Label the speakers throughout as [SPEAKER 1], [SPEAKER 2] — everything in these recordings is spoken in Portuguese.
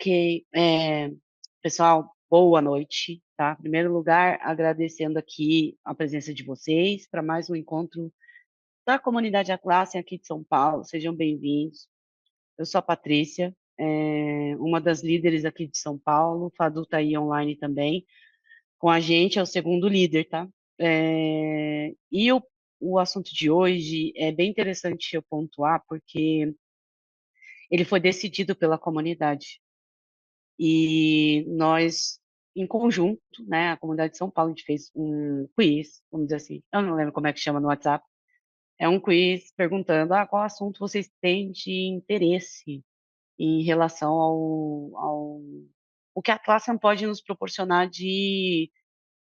[SPEAKER 1] Ok, pessoal, boa noite, tá? Em primeiro lugar, agradecendo aqui a presença de vocês para mais um encontro da comunidade Atlassian aqui de São Paulo. Sejam bem-vindos. Eu sou a Patrícia, uma das líderes aqui de São Paulo. O Fadu tá aí online também. Com a gente é o segundo líder, tá? E o assunto de hoje é bem interessante eu pontuar, porque ele foi decidido pela comunidade. E nós, em conjunto, né, a comunidade de São Paulo, a gente fez um quiz, vamos dizer assim, eu não lembro como é que chama no WhatsApp, é um quiz perguntando, qual assunto vocês têm de interesse em relação o que a Atlassian pode nos proporcionar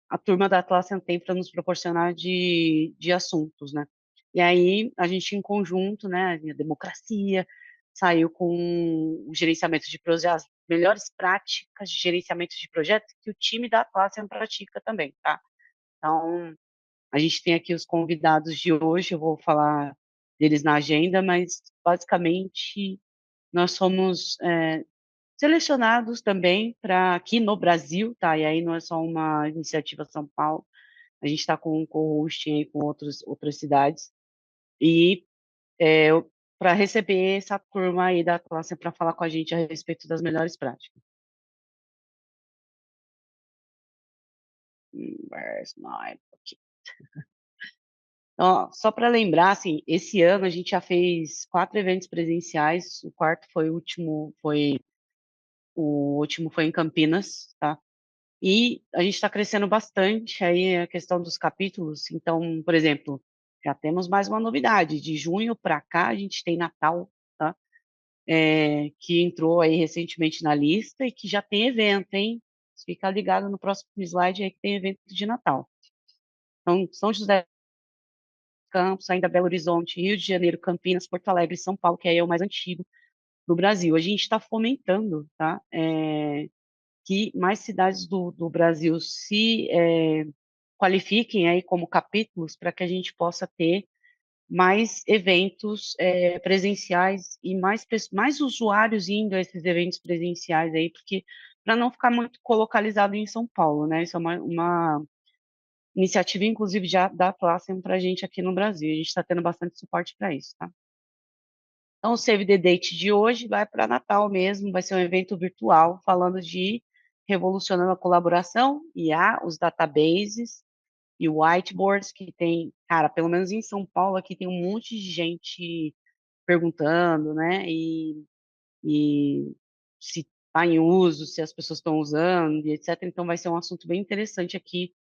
[SPEAKER 1] a turma da Atlassian tem para nos proporcionar de assuntos, né. E aí, a gente em conjunto, né, a democracia, saiu com o gerenciamento de projetos, as melhores práticas de gerenciamento de projetos que o time da Atlassian pratica também, tá. Então, a gente tem aqui os convidados de hoje, eu vou falar deles na agenda, mas basicamente nós somos, selecionados também para aqui no Brasil, tá, e aí não é só uma iniciativa São Paulo, a gente está com um co-hosting aí com outras cidades, e para receber essa turma aí da classe para falar com a gente a respeito das melhores práticas. Where's my book? Ó, só para lembrar, assim, esse ano a gente já fez 4 eventos presenciais, o quarto foi o último foi em Campinas, tá. E a gente está crescendo bastante aí a questão dos capítulos, então, por exemplo, já temos mais uma novidade, de junho para cá a gente tem Natal, tá, que entrou aí recentemente na lista e que já tem evento, hein. Fica ligado no próximo slide aí que tem evento de Natal. Então, São José dos Campos, ainda Belo Horizonte, Rio de Janeiro, Campinas, Porto Alegre e São Paulo, que aí é o mais antigo do Brasil. A gente está fomentando, tá, que mais cidades do Brasil se qualifiquem aí como capítulos para que a gente possa ter mais eventos presenciais e mais usuários indo a esses eventos presenciais aí, porque para não ficar muito colocalizado em São Paulo, né? Isso é uma iniciativa, inclusive, já da Atlassian para a gente aqui no Brasil. A gente está tendo bastante suporte para isso, tá? Então, o Save the Date de hoje vai para Natal mesmo, vai ser um evento virtual falando de revolucionando a colaboração, IA, os databases e whiteboards que tem, cara, pelo menos em São Paulo aqui tem um monte de gente perguntando, né, e se está em uso, se as pessoas estão usando e etcétera, então vai ser um assunto bem interessante aqui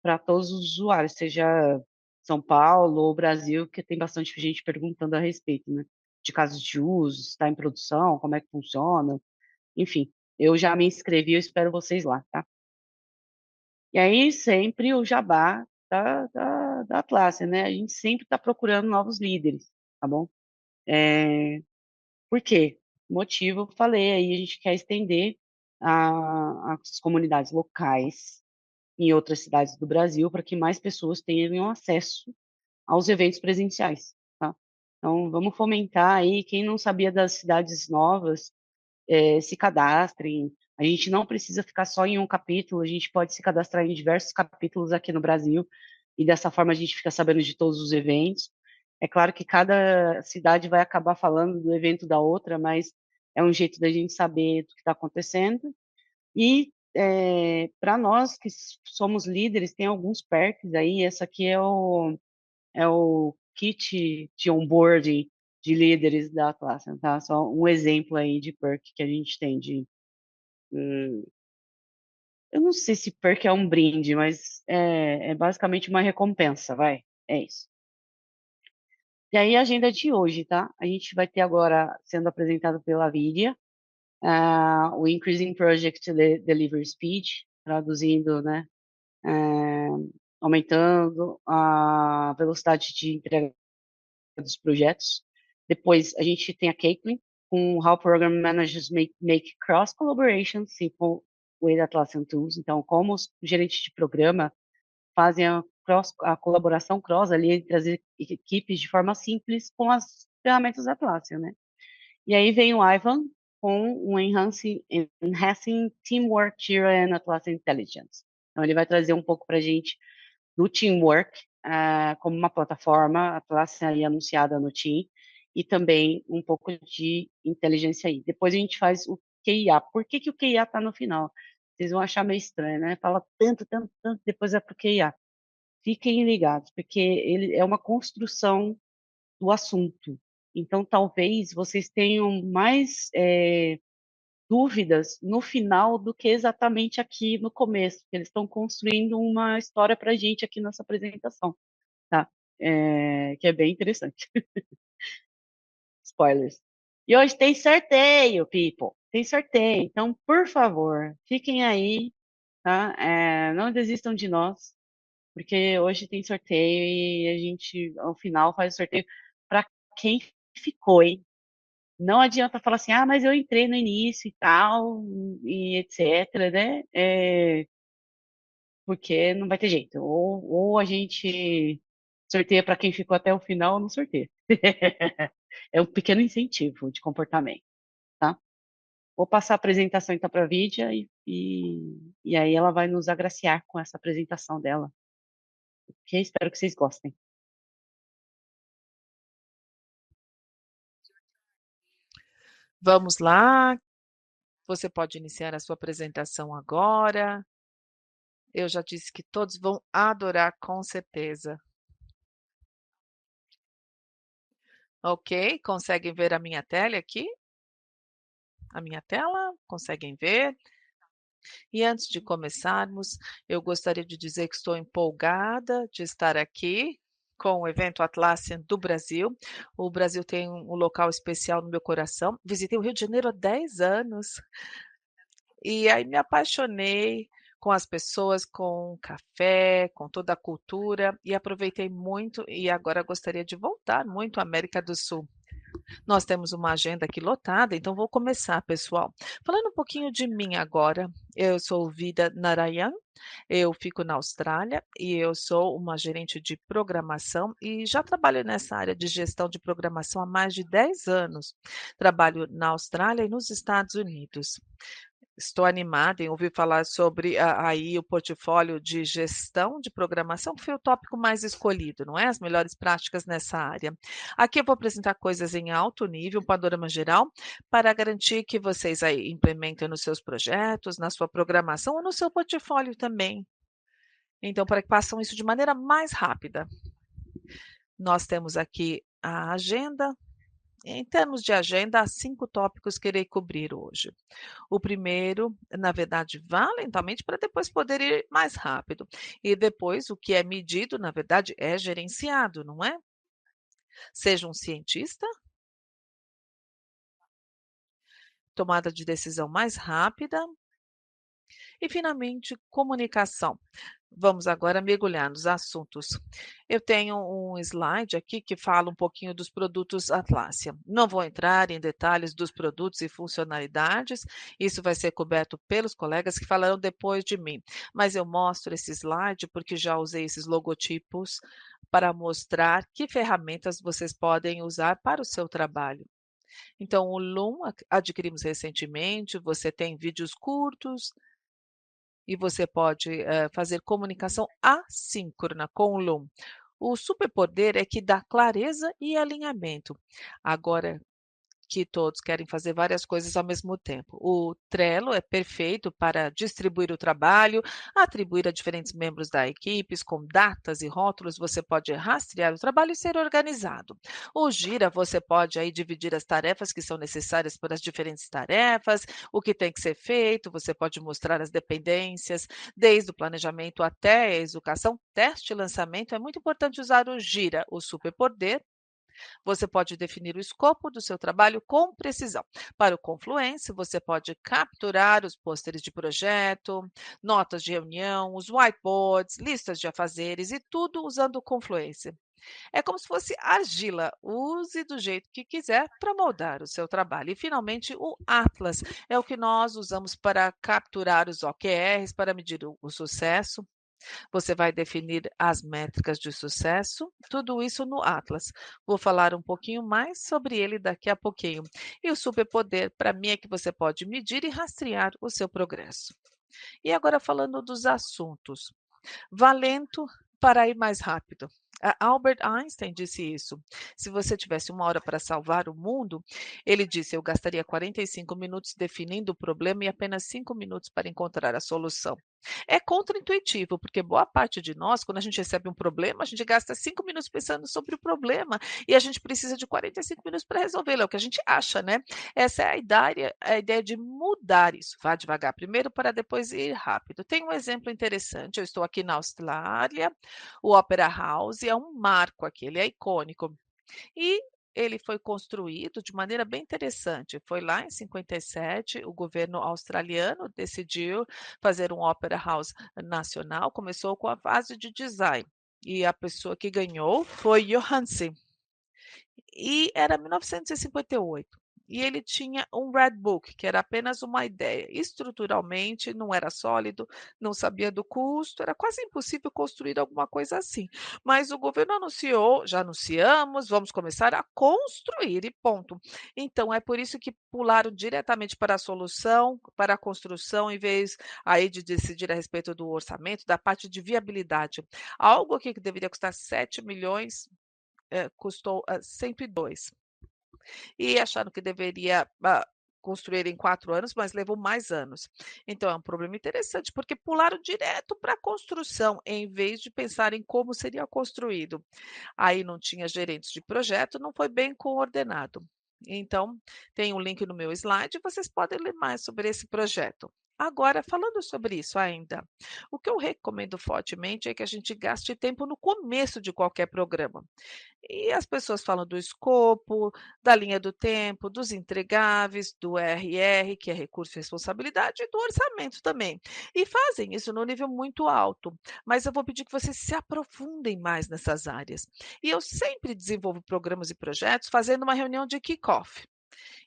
[SPEAKER 1] para todos os usuários, seja São Paulo ou Brasil, que tem bastante gente perguntando a respeito, né, de casos de uso, se está em produção, como é que funciona, enfim, eu já me inscrevi, eu espero vocês lá, tá. E aí sempre o jabá da Atlassian, né, a gente sempre está procurando novos líderes, tá bom. Por quê? Motivo eu falei aí, a gente quer estender as comunidades locais em outras cidades do Brasil, para que mais pessoas tenham acesso aos eventos presenciais, tá. Então vamos fomentar aí, quem não sabia das cidades novas, se cadastrem, a gente não precisa ficar só em um capítulo, a gente pode se cadastrar em diversos capítulos aqui no Brasil, e dessa forma a gente fica sabendo de todos os eventos. É claro que cada cidade vai acabar falando do evento da outra, mas é um jeito da gente saber do que está acontecendo. E, para nós que somos líderes, tem alguns perks aí, essa aqui é o kit de onboarding de líderes da Atlassian, tá, só um exemplo aí de perk que a gente tem hum, eu não sei se perk é um brinde, mas é basicamente uma recompensa, vai, é isso. E aí a agenda de hoje, tá, a gente vai ter agora sendo apresentado pela Viria, o Increasing Project Delivery Speed, traduzindo, né, eh, aumentando a velocidade de entrega dos projetos. Depois a gente tem a Caitlin, com How Program Managers make Cross Collaboration Simple with Atlassian Tools. Então, como os gerentes de programa fazem a colaboração cross ali entre as equipes de forma simples com as ferramentas da Atlassian, né. E aí vem o Ivan com o Enhancing Teamwork Jira and Atlassian Intelligence. Então, ele vai trazer um pouco para a gente do Teamwork, como uma plataforma, Atlassian aí anunciada no Team, e também um pouco de inteligência aí. Depois a gente faz o QIA. Por que o QIA está no final? Vocês vão achar meio estranho, né? Fala tanto, tanto, tanto, depois é para o QIA. Fiquem ligados, porque ele é uma construção do assunto. Então, talvez vocês tenham mais dúvidas no final do que exatamente aqui no começo, porque eles estão construindo uma história para a gente aqui nessa apresentação, tá? Que é bem interessante. Spoilers. E hoje tem sorteio, people. Tem sorteio. Então, por favor, fiquem aí, tá? Não desistam de nós, porque hoje tem sorteio e a gente, ao final, faz o sorteio para quem ficou, hein? Não adianta falar assim, mas eu entrei no início e tal, e etc, né? Porque não vai ter jeito. Ou a gente sorteia para quem ficou até o final ou não sorteia. É um pequeno incentivo de comportamento, tá? Vou passar a apresentação então para a Vidia e aí ela vai nos agraciar com essa apresentação dela. Ok? Espero que vocês gostem.
[SPEAKER 2] Vamos lá. Você pode iniciar a sua apresentação agora. Eu já disse que todos vão adorar, com certeza. Ok, conseguem ver a minha tela aqui? A minha tela? Conseguem ver? E antes de começarmos, eu gostaria de dizer que estou empolgada de estar aqui com o evento Atlassian do Brasil. O Brasil tem um local especial no meu coração. Visitei o Rio de Janeiro há 10 anos e aí me apaixonei com as pessoas, com o café, com toda a cultura e aproveitei muito e agora gostaria de voltar muito à América do Sul. Nós temos uma agenda aqui lotada, então vou começar, pessoal. Falando um pouquinho de mim agora, eu sou Vida Narayan, eu fico na Austrália e eu sou uma gerente de programação e já trabalho nessa área de gestão de programação há mais de 10 anos. Trabalho na Austrália e nos Estados Unidos. Estou animada em ouvir falar sobre aí o portfólio de gestão de programação, que foi o tópico mais escolhido, não é? As melhores práticas nessa área. Aqui eu vou apresentar coisas em alto nível, um panorama geral, para garantir que vocês aí implementem nos seus projetos, na sua programação ou no seu portfólio também. Então, para que façam isso de maneira mais rápida. Nós temos aqui a agenda. Em termos de agenda, há 5 tópicos que irei cobrir hoje. O primeiro, na verdade, vá lentamente para depois poder ir mais rápido. E depois, o que é medido, na verdade, é gerenciado, não é? Seja um cientista, tomada de decisão mais rápida. E, finalmente, comunicação. Vamos agora mergulhar nos assuntos. Eu tenho um slide aqui que fala um pouquinho dos produtos Atlassian. Não vou entrar em detalhes dos produtos e funcionalidades, isso vai ser coberto pelos colegas que falarão depois de mim. Mas eu mostro esse slide porque já usei esses logotipos para mostrar que ferramentas vocês podem usar para o seu trabalho. Então, o Loom adquirimos recentemente, você tem vídeos curtos, e você pode fazer comunicação assíncrona com o Loom. O superpoder é que dá clareza e alinhamento. Agora, que todos querem fazer várias coisas ao mesmo tempo. O Trello é perfeito para distribuir o trabalho, atribuir a diferentes membros da equipe, com datas e rótulos, você pode rastrear o trabalho e ser organizado. O Gira, você pode aí dividir as tarefas que são necessárias para as diferentes tarefas, o que tem que ser feito, você pode mostrar as dependências, desde o planejamento até a execução, teste e lançamento. É muito importante usar o Gira, o superpoder. Você pode definir o escopo do seu trabalho com precisão. Para o Confluence, você pode capturar os pôsteres de projeto, notas de reunião, os whiteboards, listas de afazeres e tudo usando o Confluence. É como se fosse argila. Use do jeito que quiser para moldar o seu trabalho. E, finalmente, o Atlas é o que nós usamos para capturar os OKRs, para medir o sucesso. Você vai definir as métricas de sucesso, tudo isso no Atlas. Vou falar um pouquinho mais sobre ele daqui a pouquinho. E o superpoder, para mim, é que você pode medir e rastrear o seu progresso. E agora falando dos assuntos. Valento para ir mais rápido. Albert Einstein disse isso. Se você tivesse 1 hora para salvar o mundo, ele disse: eu gastaria 45 minutos definindo o problema e apenas 5 minutos para encontrar a solução. É contraintuitivo, porque boa parte de nós, quando a gente recebe um problema, a gente gasta 5 minutos pensando sobre o problema e a gente precisa de 45 minutos para resolvê-lo, é o que a gente acha, né? Essa é a ideia de mudar isso. Vá devagar primeiro para depois ir rápido. Tem um exemplo interessante. Eu estou aqui na Austrália, o Opera House é um marco aqui, ele é icônico. E ele foi construído de maneira bem interessante. Foi lá em 57, o governo australiano decidiu fazer um Opera House nacional, começou com a fase de design. E a pessoa que ganhou foi Johansen. E era 1958. E ele tinha um Red Book, que era apenas uma ideia. Estruturalmente, não era sólido, não sabia do custo, era quase impossível construir alguma coisa assim. Mas o governo anunciou, já anunciamos, vamos começar a construir e ponto. Então, é por isso que pularam diretamente para a solução, para a construção, em vez aí de decidir a respeito do orçamento, da parte de viabilidade. Algo aqui que deveria custar 7 milhões custou, 102. E acharam que deveria, construir em 4 anos, mas levou mais anos. Então é um problema interessante, porque pularam direto para a construção, em vez de pensar em como seria construído. Aí não tinha gerentes de projeto, não foi bem coordenado. Então, tem um link no meu slide, vocês podem ler mais sobre esse projeto. Agora, falando sobre isso ainda, o que eu recomendo fortemente é que a gente gaste tempo no começo de qualquer programa. E as pessoas falam do escopo, da linha do tempo, dos entregáveis, do RR, que é recurso e responsabilidade, e do orçamento também. E fazem isso no nível muito alto, mas eu vou pedir que vocês se aprofundem mais nessas áreas. E eu sempre desenvolvo programas e projetos fazendo uma reunião de kick-off.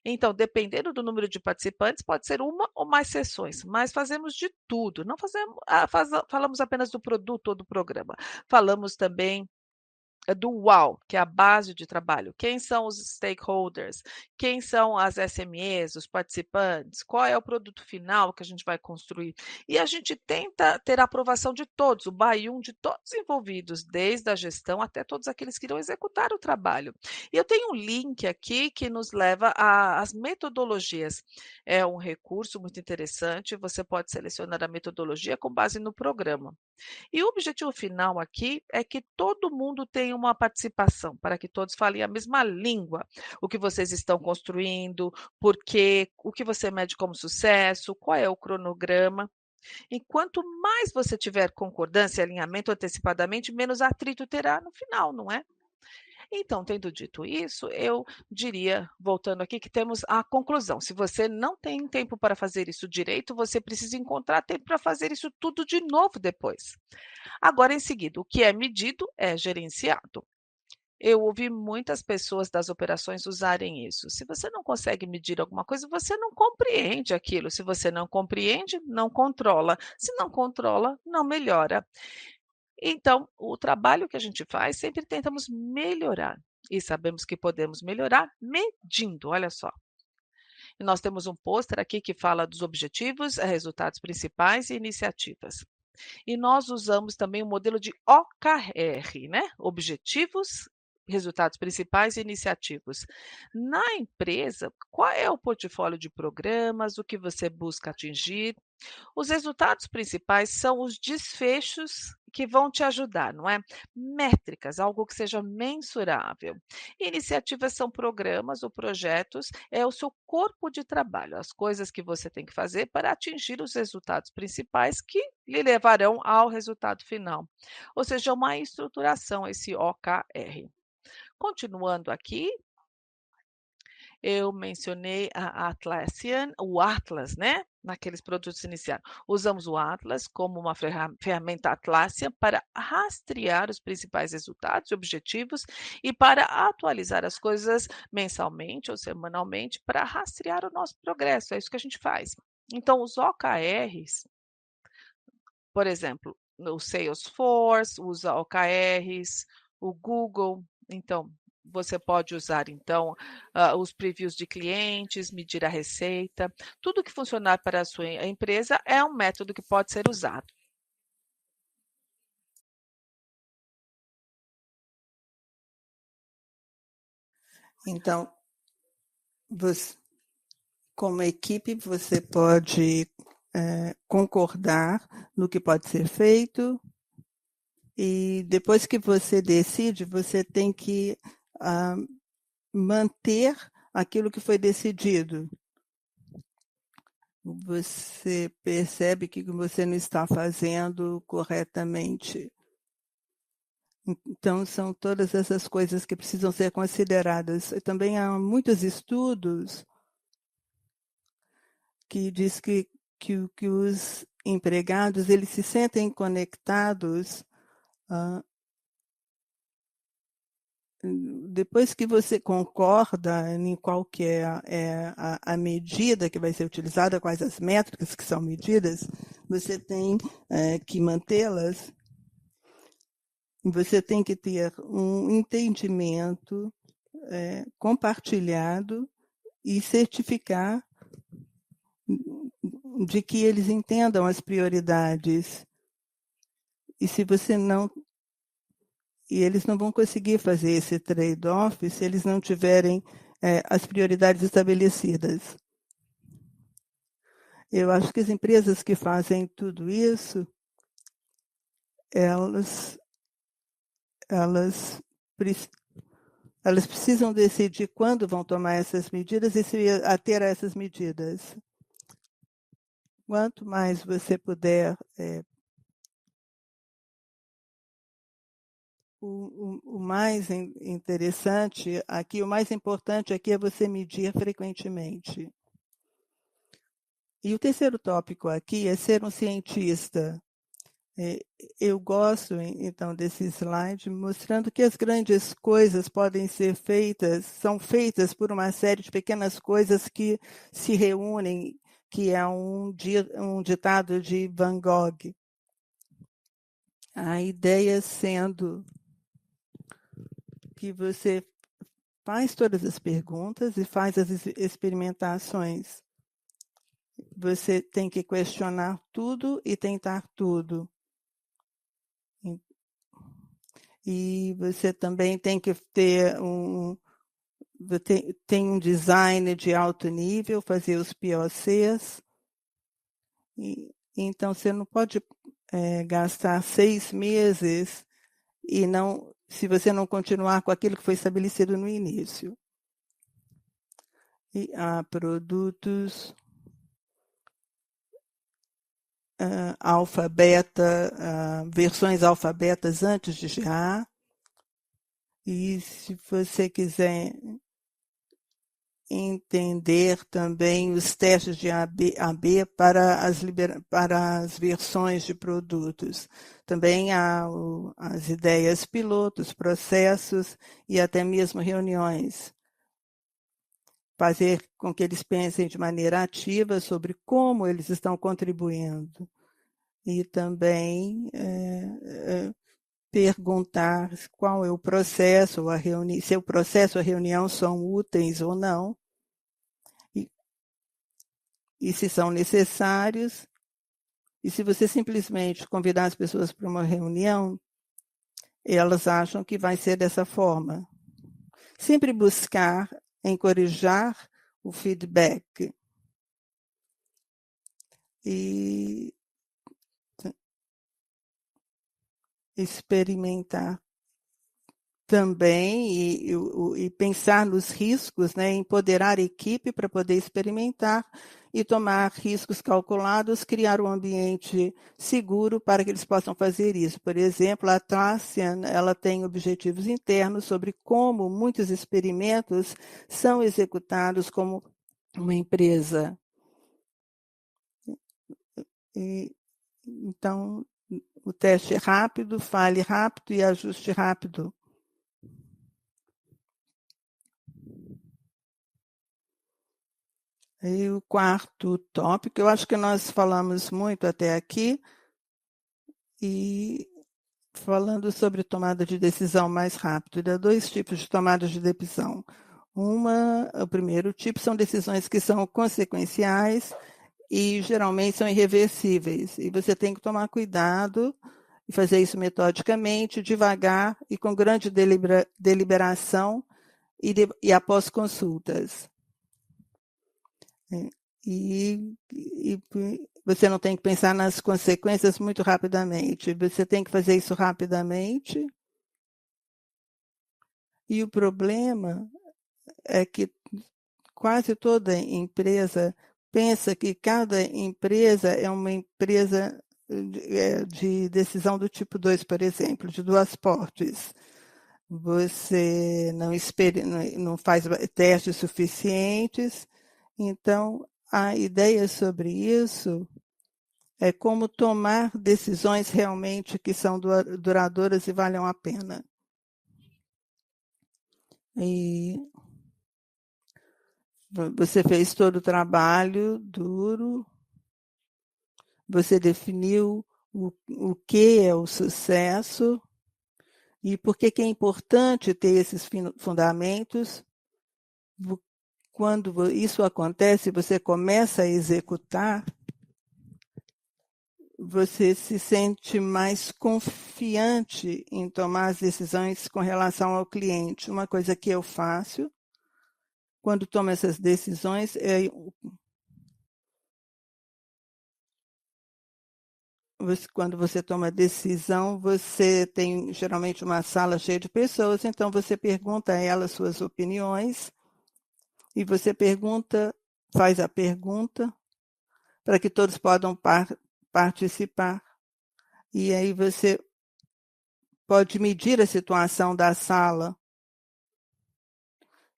[SPEAKER 2] Então, dependendo do número de participantes, pode ser uma ou mais sessões, mas fazemos de tudo. Não fazemos, falamos apenas do produto ou do programa. Falamos também do UAU, que é a base de trabalho. Quem são os stakeholders? Quem são as SMEs, os participantes? Qual é o produto final que a gente vai construir? E a gente tenta ter a aprovação de todos, o buy-in de todos os envolvidos, desde a gestão até todos aqueles que irão executar o trabalho. E eu tenho um link aqui que nos leva às metodologias. É um recurso muito interessante, você pode selecionar a metodologia com base no programa. E o objetivo final aqui é que todo mundo tenha uma participação, para que todos falem a mesma língua. O que vocês estão construindo, por quê, o que você mede como sucesso, qual é o cronograma. E quanto mais você tiver concordância e alinhamento antecipadamente, menos atrito terá no final, não é? Então, tendo dito isso, eu diria, voltando aqui, que temos a conclusão. Se você não tem tempo para fazer isso direito, você precisa encontrar tempo para fazer isso tudo de novo depois. Agora, em seguida, o que é medido é gerenciado. Eu ouvi muitas pessoas das operações usarem isso. Se você não consegue medir alguma coisa, você não compreende aquilo. Se você não compreende, não controla. Se não controla, não melhora. Então, o trabalho que a gente faz, sempre tentamos melhorar. E sabemos que podemos melhorar medindo, olha só. E nós temos um pôster aqui que fala dos objetivos, resultados principais e iniciativas. E nós usamos também o modelo de OKR, né? Objetivos, resultados principais e iniciativas. Na empresa, qual é o portfólio de programas, o que você busca atingir? Os resultados principais são os desfechos que vão te ajudar, não é? Métricas, algo que seja mensurável. Iniciativas são programas ou projetos, é o seu corpo de trabalho, as coisas que você tem que fazer para atingir os resultados principais que lhe levarão ao resultado final. Ou seja, uma estruturação, esse OKR. Continuando aqui, eu mencionei a Atlassian, o Atlas, né, naqueles produtos iniciais. Usamos o Atlas como uma ferramenta Atlassian para rastrear os principais resultados e objetivos e para atualizar as coisas mensalmente ou semanalmente para rastrear o nosso progresso. É isso que a gente faz. Então, os OKRs, por exemplo, o Salesforce, usa OKRs, o Google. Então, você pode usar, então, os previews de clientes, medir a receita. Tudo que funcionar para a sua empresa é um método que pode ser usado.
[SPEAKER 3] Então, você, como equipe, você pode concordar no que pode ser feito e depois que você decide, você tem que manter aquilo que foi decidido. Você percebe que você não está fazendo corretamente. Então, são todas essas coisas que precisam ser consideradas. Também há muitos estudos que diz que os empregados eles se sentem conectados depois que você concorda em qual que é a medida que vai ser utilizada, quais as métricas que são medidas, você tem que mantê-las. Você tem que ter um entendimento compartilhado e certificar de que eles entendam as prioridades. E se você não e eles não vão conseguir fazer esse trade-off se eles não tiverem as prioridades estabelecidas. Eu acho que as empresas que fazem tudo isso, elas precisam decidir quando vão tomar essas medidas e se ater a essas medidas. Quanto mais você puder o mais interessante aqui, o mais importante aqui é você medir frequentemente. E o terceiro tópico aqui é ser um cientista. Eu gosto, então, desse slide, mostrando que as grandes coisas podem ser feitas, são feitas por uma série de pequenas coisas que se reúnem, que é um ditado de Van Gogh. A ideia sendo que você faz todas as perguntas e faz as experimentações. Você tem que questionar tudo e tentar tudo. E você também tem que ter tem um design de alto nível, fazer os POCs. Então, você não pode gastar 6 meses e não, se você não continuar com aquilo que foi estabelecido no início. E há produtos alfa, beta, versões alfa, betas antes de GA. E se você quiser entender também os testes de AB para as versões de produtos. Também há as ideias pilotos, processos e até mesmo reuniões. Fazer com que eles pensem de maneira ativa sobre como eles estão contribuindo. E também perguntar qual é o processo, se o processo ou a reunião são úteis ou não, e se são necessários. E se você simplesmente convidar as pessoas para uma reunião, elas acham que vai ser dessa forma. Sempre buscar encorajar o feedback. E experimentar também e pensar nos riscos, né? Empoderar a equipe para poder experimentar e tomar riscos calculados, criar um ambiente seguro para que eles possam fazer isso. Por exemplo, a Atlassian, ela tem objetivos internos sobre como muitos experimentos são executados como uma empresa. Então, o teste rápido, fale rápido e ajuste rápido. E o quarto tópico, eu acho que nós falamos muito até aqui, E falando sobre tomada de decisão mais rápido, há 2 tipos de tomada de decisão. O primeiro tipo são decisões que são consequenciais e geralmente são irreversíveis. E você tem que tomar cuidado e fazer isso metodicamente, devagar e com grande deliberação e após consultas. E você não tem que pensar nas consequências muito rapidamente. Você tem que fazer isso rapidamente. E o problema é que quase toda empresa pensa que cada empresa é uma empresa de decisão do tipo 2, por exemplo, de 2 portes. Você não faz testes suficientes. Então, a ideia sobre isso é como tomar decisões realmente que são duradouras e valham a pena. E você fez todo o trabalho duro, você definiu o que é o sucesso e por que é importante ter esses fundamentos. Quando isso acontece, você começa a executar, você se sente mais confiante em tomar as decisões com relação ao cliente. Uma coisa que eu faço quando tomo essas decisões é quando você toma decisão, você tem geralmente uma sala cheia de pessoas, então você pergunta a elas suas opiniões e você faz a pergunta para que todos possam participar. E aí você pode medir a situação da sala.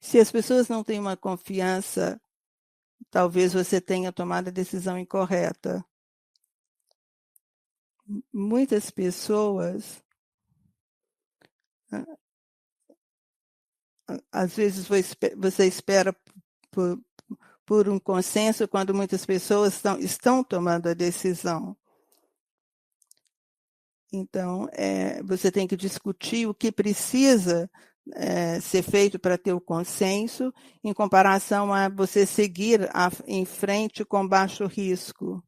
[SPEAKER 3] Se as pessoas não têm uma confiança, talvez você tenha tomado a decisão incorreta. Muitas pessoas, às vezes você espera por um consenso quando muitas pessoas estão tomando a decisão. Então, você tem que discutir o que precisa ser feito para ter o consenso, em comparação a você seguir em frente com baixo risco.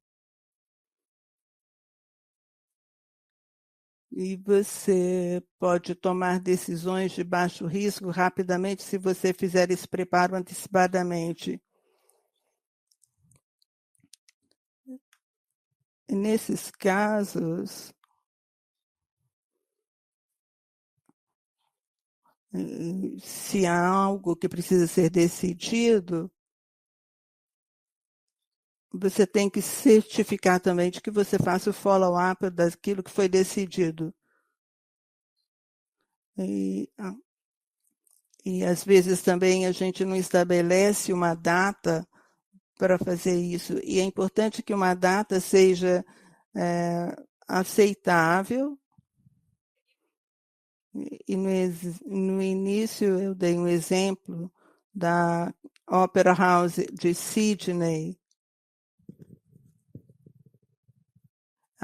[SPEAKER 3] E você pode tomar decisões de baixo risco rapidamente se você fizer esse preparo antecipadamente. E nesses casos, se há algo que precisa ser decidido, você tem que certificar também de que você faça o follow-up daquilo que foi decidido. E às vezes também a gente não estabelece uma data para fazer isso. E é importante que uma data seja aceitável. E no início eu dei um exemplo da Opera House de Sydney.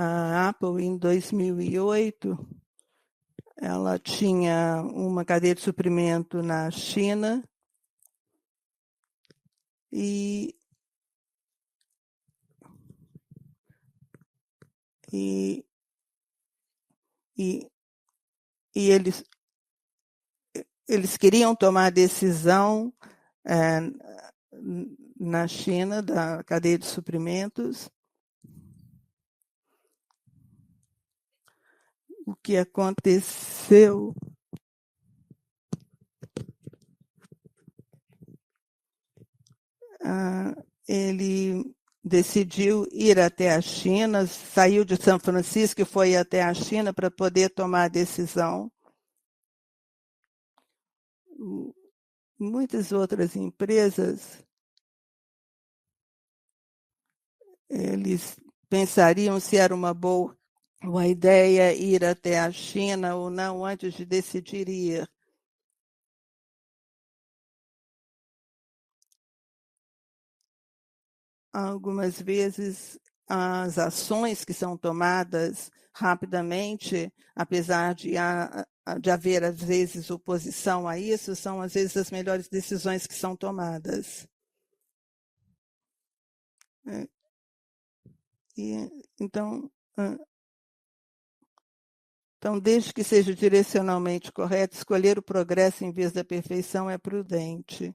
[SPEAKER 3] A Apple, em 2008, ela tinha uma cadeia de suprimento na China e eles queriam tomar a decisão na China da cadeia de suprimentos. O que aconteceu ele decidiu ir até a China, saiu de São Francisco e foi até a China para poder tomar a decisão. Muitas outras empresas, eles pensariam se era uma boa ideia ir até a China ou não antes de decidir ir. Algumas vezes as ações que são tomadas rapidamente, apesar de haver, às vezes, oposição a isso, são, às vezes, as melhores decisões que são tomadas. Então, desde que seja direcionalmente correto, escolher o progresso em vez da perfeição é prudente.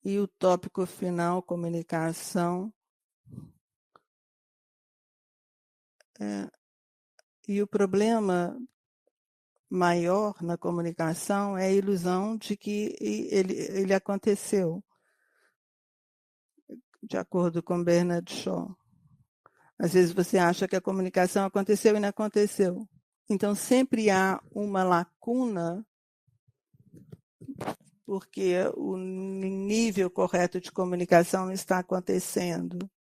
[SPEAKER 3] E o tópico final, comunicação. E o problema maior na comunicação é a ilusão de que ele aconteceu, de acordo com Bernard Shaw. Às vezes você acha que a comunicação aconteceu e não aconteceu. Então, sempre há uma lacuna, porque o nível correto de comunicação não está acontecendo.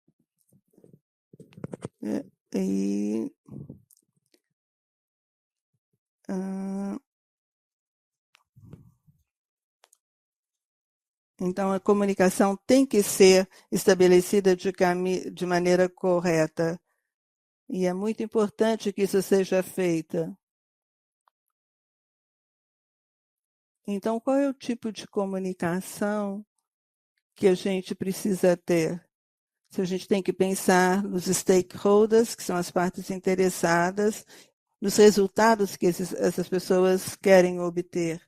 [SPEAKER 3] Então, a comunicação tem que ser estabelecida de maneira correta. E é muito importante que isso seja feito. Então, qual é o tipo de comunicação que a gente precisa ter? Se a gente tem que pensar nos stakeholders, que são as partes interessadas, nos resultados que essas pessoas querem obter.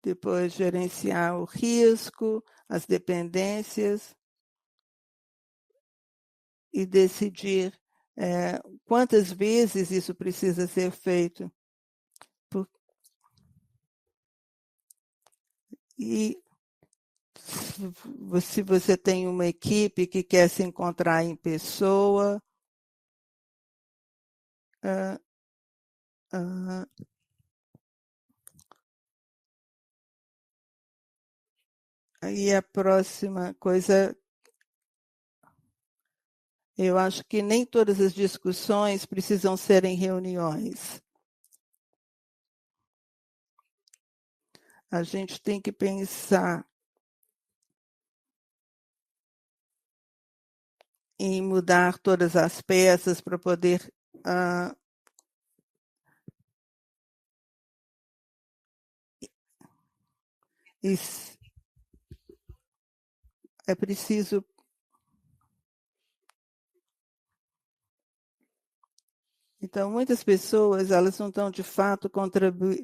[SPEAKER 3] Depois, gerenciar o risco, as dependências e decidir quantas vezes isso precisa ser feito. E se você tem uma equipe que quer se encontrar em pessoa, aí a próxima coisa, eu acho que nem todas as discussões precisam ser em reuniões. A gente tem que pensar em mudar todas as peças para poder é preciso Então, muitas pessoas, elas não estão, de fato,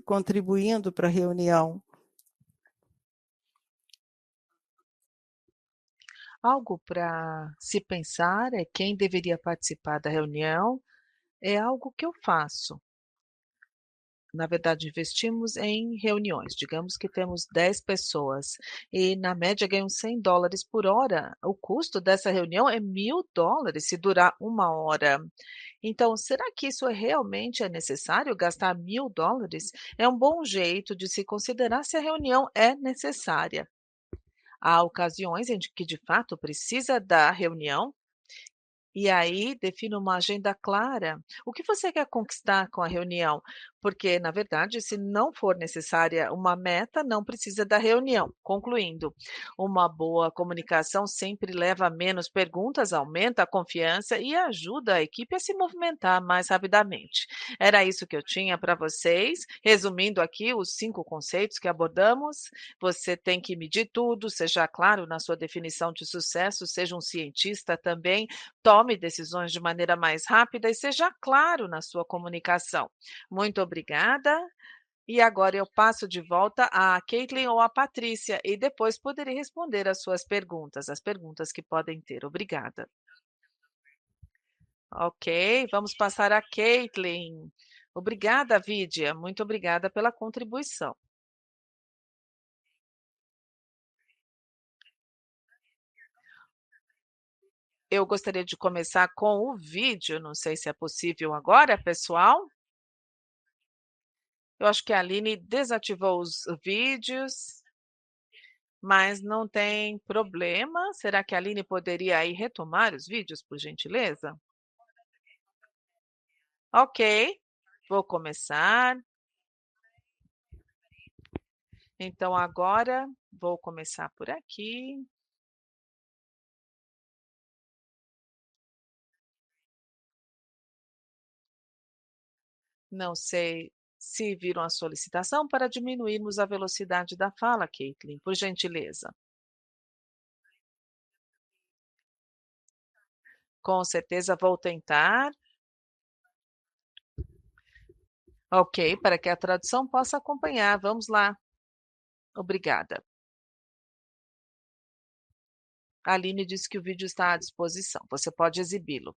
[SPEAKER 3] contribuindo para a reunião.
[SPEAKER 2] Algo para se pensar é quem deveria participar da reunião, é algo que eu faço. Na verdade, investimos em reuniões. Digamos que temos 10 pessoas e, na média, ganham $100 por hora. O custo dessa reunião é $1.000 se durar 1 hora. Então, será que isso realmente é necessário, gastar $1.000? É um bom jeito de se considerar se a reunião é necessária. Há ocasiões em que, de fato, precisa da reunião, e aí defina uma agenda clara. O que você quer conquistar com a reunião? Porque, na verdade, se não for necessária uma meta, não precisa da reunião. Concluindo, uma boa comunicação sempre leva a menos perguntas, aumenta a confiança e ajuda a equipe a se movimentar mais rapidamente. Era isso que eu tinha para vocês. Resumindo aqui os 5 conceitos que abordamos, você tem que medir tudo, seja claro na sua definição de sucesso, seja um cientista também, tome decisões de maneira mais rápida e seja claro na sua comunicação. Muito obrigada. E agora eu passo de volta a Caitlin ou a Patrícia e depois poderei responder as suas perguntas, as perguntas que podem ter. Obrigada. Ok, vamos passar a Caitlin. Obrigada, Vídia. Muito obrigada pela contribuição. Eu gostaria de começar com o vídeo, não sei se é possível agora, pessoal. Eu acho que a Aline desativou os vídeos, mas não tem problema. Será que a Aline poderia aí retomar os vídeos, por gentileza? Ok, vou começar. Então agora vou começar por aqui. Não sei se viram a solicitação para diminuirmos a velocidade da fala, Caitlin, por gentileza. Com certeza vou tentar. Ok, para que a tradução possa acompanhar. Vamos lá. Obrigada. A Aline disse que o vídeo está à disposição. Você pode exibi-lo.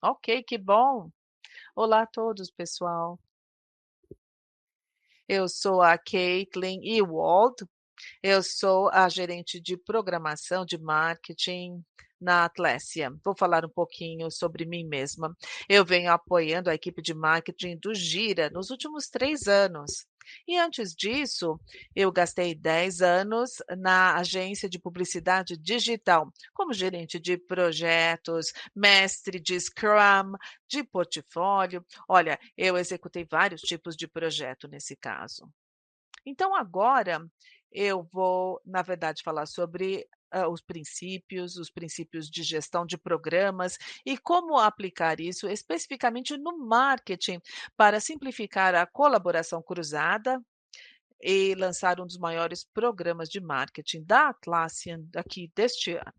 [SPEAKER 2] Ok, que bom. Olá a todos, pessoal. Eu sou a Caitlin Ewald. Eu sou a gerente de programação de marketing na Atlassian. Vou falar um pouquinho sobre mim mesma. Eu venho apoiando a equipe de marketing do Gira nos últimos 3 anos. E antes disso, eu gastei 10 anos na agência de publicidade digital, como gerente de projetos, mestre de Scrum, de portfólio. Olha, eu executei vários tipos de projeto nesse caso. Então agora eu vou, na verdade, falar sobre, os princípios de gestão de programas e como aplicar isso especificamente no marketing para simplificar a colaboração cruzada e lançar um dos maiores programas de marketing da Atlassian daqui deste ano.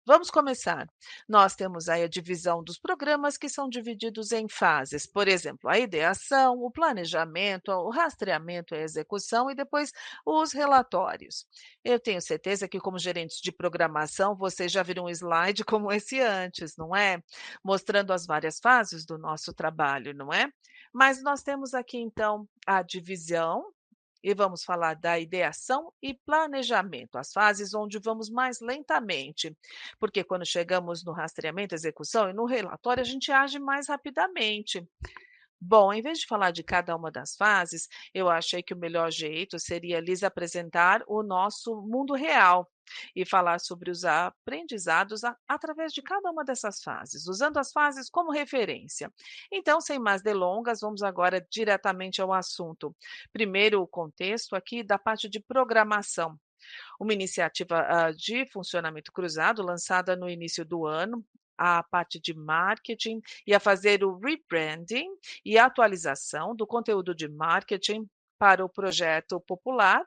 [SPEAKER 2] Vamos começar. Nós temos aí a divisão dos programas que são divididos em fases. Por exemplo, a ideação, o planejamento, o rastreamento, a execução e depois os relatórios. Eu tenho certeza que, como gerentes de programação, vocês já viram um slide como esse antes, não é? Mostrando as várias fases do nosso trabalho, não é? Mas nós temos aqui, então, a divisão e vamos falar da ideação e planejamento, as fases onde vamos mais lentamente, porque quando chegamos no rastreamento, execução e no relatório, a gente age mais rapidamente. Bom, em vez de falar de cada uma das fases, eu achei que o melhor jeito seria lhes apresentar o nosso mundo real e falar sobre os aprendizados através de cada uma dessas fases, usando as fases como referência. Então, sem mais delongas, vamos agora diretamente ao assunto. Primeiro, o contexto aqui da parte de programação. Uma iniciativa de funcionamento cruzado lançada no início do ano, a parte de marketing e a fazer o rebranding e atualização do conteúdo de marketing para o projeto popular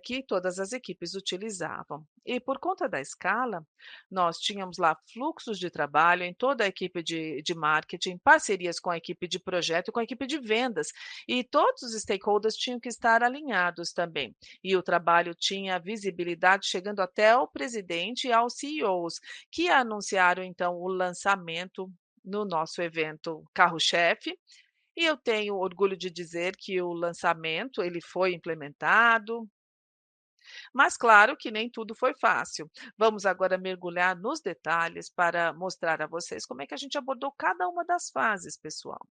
[SPEAKER 2] que todas as equipes utilizavam. E por conta da escala, nós tínhamos lá fluxos de trabalho em toda a equipe de marketing, parcerias com a equipe de projeto e com a equipe de vendas, e todos os stakeholders tinham que estar alinhados também. E o trabalho tinha visibilidade chegando até o presidente e aos CEOs, que anunciaram então o lançamento no nosso evento carro-chefe, e eu tenho orgulho de dizer que o lançamento ele foi implementado, mas claro que nem tudo foi fácil. Vamos agora mergulhar nos detalhes para mostrar a vocês como é que a gente abordou cada uma das fases, pessoal.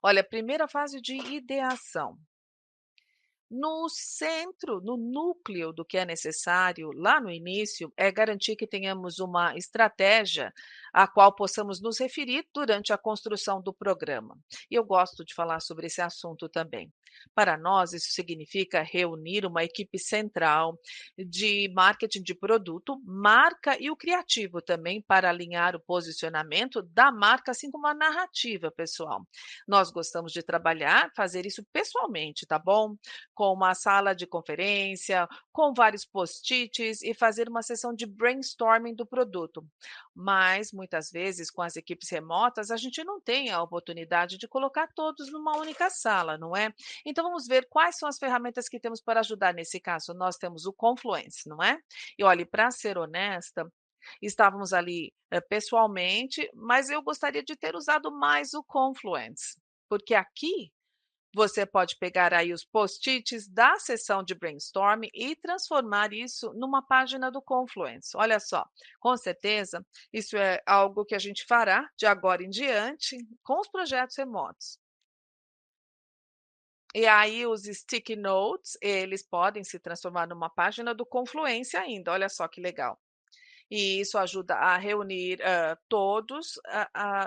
[SPEAKER 2] Olha, a primeira fase de ideação. No centro, no núcleo do que é necessário, lá no início, é garantir que tenhamos uma estratégia a qual possamos nos referir durante a construção do programa. E eu gosto de falar sobre esse assunto também. Para nós, isso significa reunir uma equipe central de marketing de produto, marca e o criativo também para alinhar o posicionamento da marca, assim como a narrativa, pessoal. Nós gostamos de trabalhar, fazer isso pessoalmente, tá bom? Com uma sala de conferência, com vários post-its e fazer uma sessão de brainstorming do produto. Mas, muitas vezes, com as equipes remotas, a gente não tem a oportunidade de colocar todos numa única sala, não é? Então, vamos ver quais são as ferramentas que temos para ajudar nesse caso. Nós temos o Confluence, não é? E olhe, para ser honesta, estávamos ali pessoalmente, mas eu gostaria de ter usado mais o Confluence, porque aqui você pode pegar aí os post-its da sessão de brainstorming e transformar isso numa página do Confluence. Olha só, com certeza, isso é algo que a gente fará de agora em diante com os projetos remotos. E aí os sticky notes, eles podem se transformar numa página do Confluence ainda, olha só que legal. E isso ajuda a reunir todos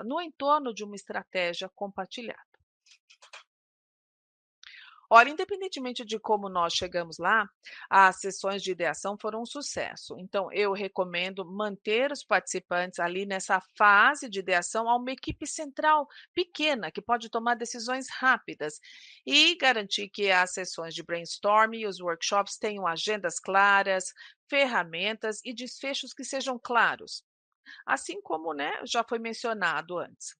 [SPEAKER 2] no entorno de uma estratégia compartilhada. Olha, independentemente de como nós chegamos lá, as sessões de ideação foram um sucesso. Então, eu recomendo manter os participantes ali nessa fase de ideação a uma equipe central pequena, que pode tomar decisões rápidas, e garantir que as sessões de brainstorming e os workshops tenham agendas claras, ferramentas e desfechos que sejam claros. Assim como, né, já foi mencionado antes.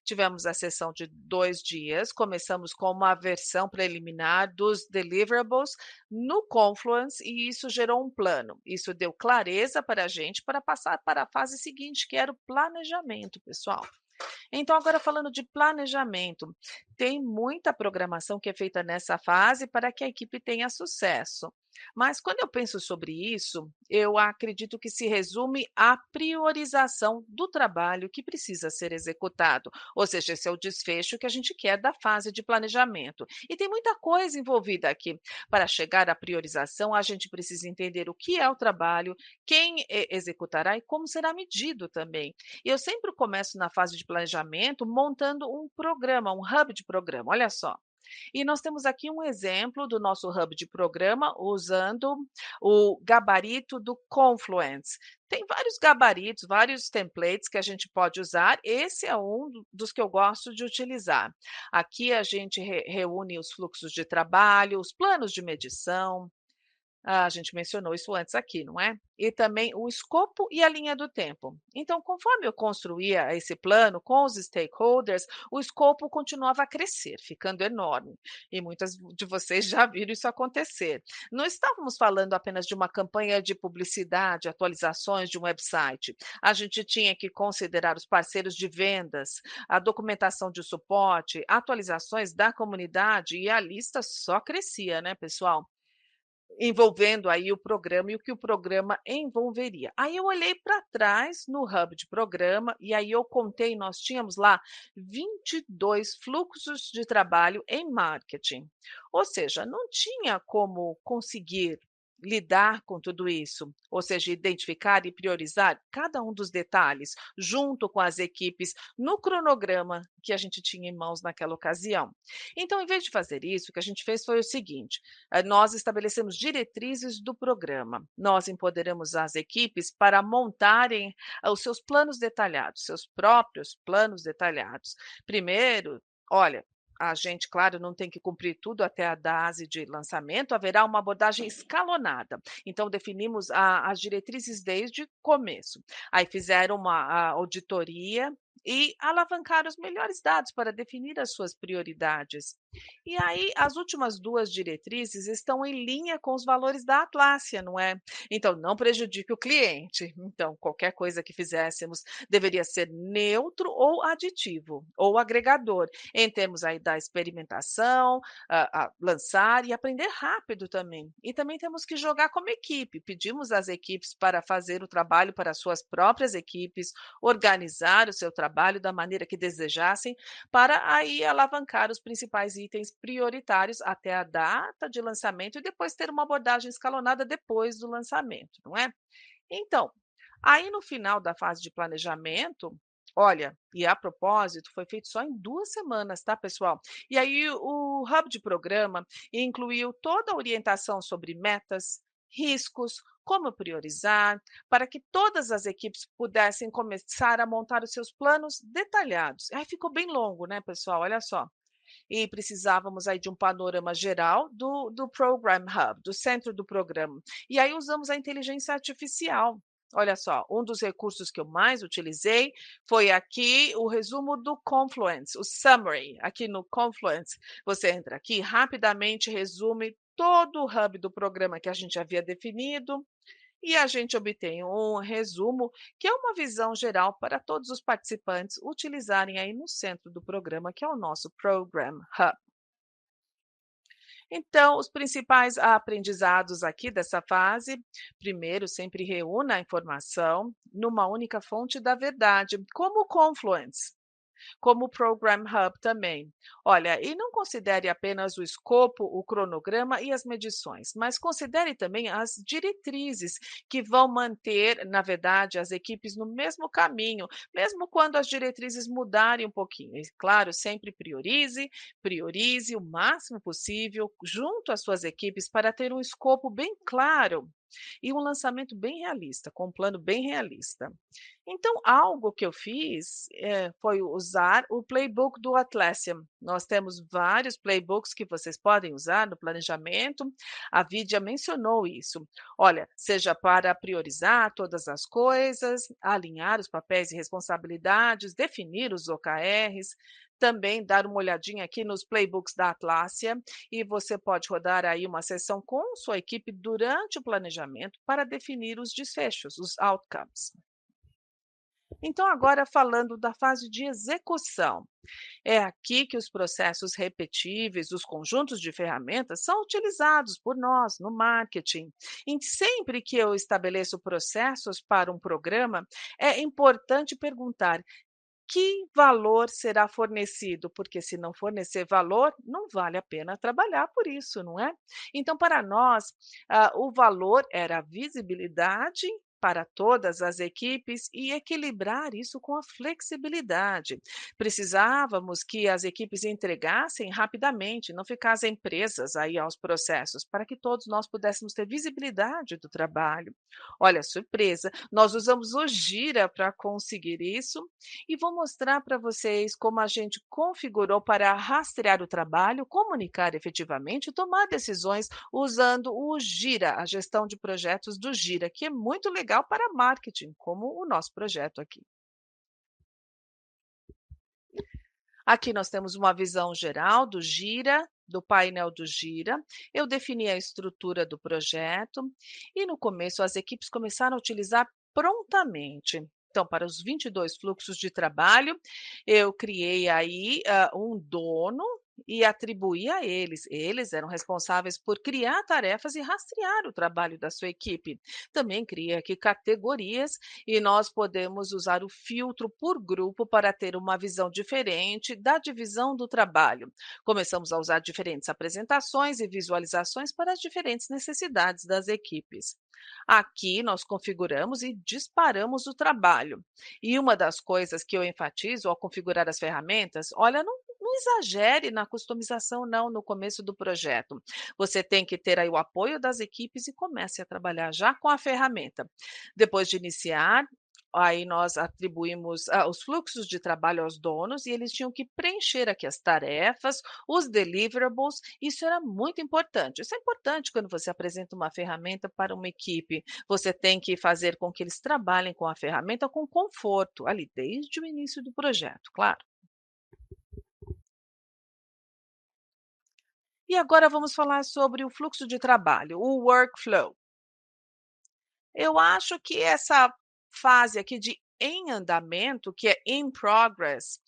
[SPEAKER 2] Tivemos a sessão de 2 dias, começamos com uma versão preliminar dos deliverables no Confluence e isso gerou um plano. Isso deu clareza para a gente para passar para a fase seguinte, que era o planejamento, pessoal. Então, agora falando de planejamento, tem muita programação que é feita nessa fase para que a equipe tenha sucesso. Mas quando eu penso sobre isso, eu acredito que se resume à priorização do trabalho que precisa ser executado. Ou seja, esse é o desfecho que a gente quer da fase de planejamento. E tem muita coisa envolvida aqui. Para chegar à priorização, a gente precisa entender o que é o trabalho, quem executará e como será medido também. E eu sempre começo na fase de planejamento montando um programa, um hub de programa. Olha só. E nós temos aqui um exemplo do nosso hub de programa usando o gabarito do Confluence. Tem vários gabaritos, vários templates que a gente pode usar. Esse é um dos que eu gosto de utilizar. Aqui a gente reúne os fluxos de trabalho, os planos de medição, a gente mencionou isso antes aqui, não é? E também o escopo e a linha do tempo. Então, conforme eu construía esse plano com os stakeholders, o escopo continuava a crescer, ficando enorme. E muitas de vocês já viram isso acontecer. Não estávamos falando apenas de uma campanha de publicidade, atualizações de um website. A gente tinha que considerar os parceiros de vendas, a documentação de suporte, atualizações da comunidade e a lista só crescia, né, pessoal? Envolvendo aí o programa e o que o programa envolveria. Aí eu olhei para trás no hub de programa e aí eu contei, nós tínhamos lá 22 fluxos de trabalho em marketing. Ou seja, não tinha como conseguir lidar com tudo isso, ou seja, identificar e priorizar cada um dos detalhes junto com as equipes no cronograma que a gente tinha em mãos naquela ocasião. Então, em vez de fazer isso, o que a gente fez foi o seguinte: nós estabelecemos diretrizes do programa. Nós empoderamos as equipes para montarem os seus planos detalhados, seus próprios planos detalhados. Primeiro, olha, a gente, claro, não tem que cumprir tudo até a data de lançamento, haverá uma abordagem escalonada. Então, definimos as diretrizes desde o começo. Aí fizeram uma auditoria e alavancar os melhores dados para definir as suas prioridades. E aí, as últimas duas diretrizes estão em linha com os valores da Atlásia, não é? Então, não prejudique o cliente. Então, qualquer coisa que fizéssemos deveria ser neutro ou aditivo, ou agregador, em termos aí da experimentação, lançar e aprender rápido também. E também temos que jogar como equipe. Pedimos às equipes para fazer o trabalho para suas próprias equipes, organizar o seu trabalho da maneira que desejassem, para aí alavancar os principais itens prioritários até a data de lançamento e depois ter uma abordagem escalonada depois do lançamento, não é? Então, aí no final da fase de planejamento, olha, e a propósito, foi feito só em 2 semanas, tá, pessoal? E aí o hub de programa incluiu toda a orientação sobre metas, riscos, como priorizar, para que todas as equipes pudessem começar a montar os seus planos detalhados. Aí ficou bem longo, né, pessoal? Olha só. E precisávamos aí de um panorama geral do Program Hub, do centro do programa. E aí usamos a inteligência artificial. Olha só, um dos recursos que eu mais utilizei foi aqui o resumo do Confluence, o summary. Aqui no Confluence, você entra aqui, rapidamente resume todo o hub do programa que a gente havia definido, e a gente obtém um resumo, que é uma visão geral para todos os participantes utilizarem aí no centro do programa, que é o nosso Program Hub. Então, os principais aprendizados aqui dessa fase: primeiro, sempre reúna a informação numa única fonte da verdade, como o Confluence. como o Program Hub também. Olha, e não considere apenas o escopo, o cronograma e as medições, mas considere também as diretrizes que vão manter, na verdade, as equipes no mesmo caminho, mesmo quando as diretrizes mudarem um pouquinho. E, claro, sempre priorize o máximo possível junto às suas equipes para ter um escopo bem claro e um lançamento bem realista, com um plano bem realista. Então, algo que eu fiz, foi usar o playbook do Atlassian. Nós temos vários playbooks que vocês podem usar no planejamento. A Vidia mencionou isso. Olha, seja para priorizar todas as coisas, alinhar os papéis e responsabilidades, definir os OKRs, também dar uma olhadinha aqui nos playbooks da Atlassian e você pode rodar aí uma sessão com sua equipe durante o planejamento para definir os desfechos, os outcomes. Então, agora falando da fase de execução, é aqui que os processos repetíveis, os conjuntos de ferramentas, são utilizados por nós no marketing. E sempre que eu estabeleço processos para um programa, é importante perguntar que valor será fornecido, porque se não fornecer valor, não vale a pena trabalhar por isso, não é? Então, para nós, o valor era a visibilidade para todas as equipes e equilibrar isso com a flexibilidade. Precisávamos que as equipes entregassem rapidamente, não ficassem presas aí aos processos, para que todos nós pudéssemos ter visibilidade do trabalho. Olha, surpresa, nós usamos o Gira para conseguir isso e vou mostrar para vocês como a gente configurou para rastrear o trabalho, comunicar efetivamente e tomar decisões usando o Gira, a gestão de projetos do Gira, que é muito legal para marketing, como o nosso projeto aqui. Aqui nós temos uma visão geral do Gira, do painel do Gira. Eu defini a estrutura do projeto e no começo as equipes começaram a utilizar prontamente. Então, para os 22 fluxos de trabalho, eu criei aí um dono e atribuí a eles. Eles eram responsáveis por criar tarefas e rastrear o trabalho da sua equipe. Também criei aqui categorias e nós podemos usar o filtro por grupo para ter uma visão diferente da divisão do trabalho. Começamos a usar diferentes apresentações e visualizações para as diferentes necessidades das equipes. Aqui nós configuramos e disparamos o trabalho. E uma das coisas que eu enfatizo ao configurar as ferramentas, olha, não exagere na customização, não, no começo do projeto. Você tem que ter aí o apoio das equipes e comece a trabalhar já com a ferramenta. Depois de iniciar, aí nós atribuímos os fluxos de trabalho aos donos e eles tinham que preencher aqui as tarefas, os deliverables. Isso era muito importante. Isso é importante quando você apresenta uma ferramenta para uma equipe. Você tem que fazer com que eles trabalhem com a ferramenta com conforto, ali desde o início do projeto, claro. E agora vamos falar sobre o fluxo de trabalho, o workflow. Eu acho que essa fase aqui de em andamento, que é in progress,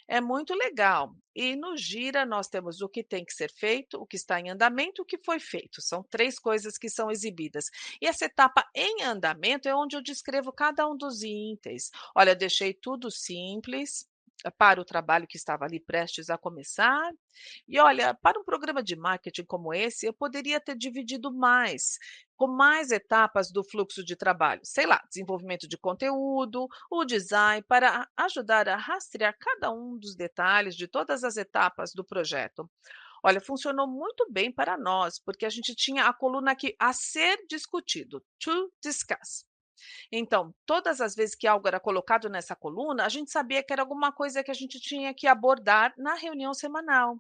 [SPEAKER 2] é muito legal. E no Gira nós temos o que tem que ser feito, o que está em andamento, o que foi feito. São 3 coisas que são exibidas. E essa etapa em andamento é onde eu descrevo cada um dos itens. Olha, deixei tudo simples para o trabalho que estava ali prestes a começar. E olha, para um programa de marketing como esse, eu poderia ter dividido mais, com mais etapas do fluxo de trabalho. Sei lá, desenvolvimento de conteúdo, o design, para ajudar a rastrear cada um dos detalhes de todas as etapas do projeto. Olha, funcionou muito bem para nós, porque a gente tinha a coluna aqui a ser discutido, to discuss. Então, todas as vezes que algo era colocado nessa coluna, a gente sabia que era alguma coisa que a gente tinha que abordar na reunião semanal.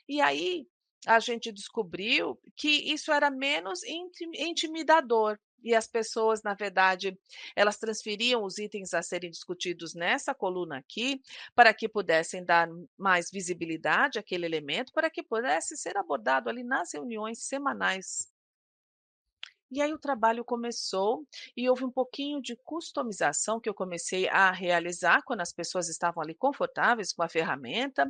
[SPEAKER 2] E aí a gente descobriu que isso era menos intimidador. E as pessoas, na verdade, elas transferiam os itens a serem discutidos nessa coluna aqui, para que pudessem dar mais visibilidade àquele elemento, para que pudesse ser abordado ali nas reuniões semanais. E aí o trabalho começou e houve um pouquinho de customização que eu comecei a realizar quando as pessoas estavam ali confortáveis com a ferramenta,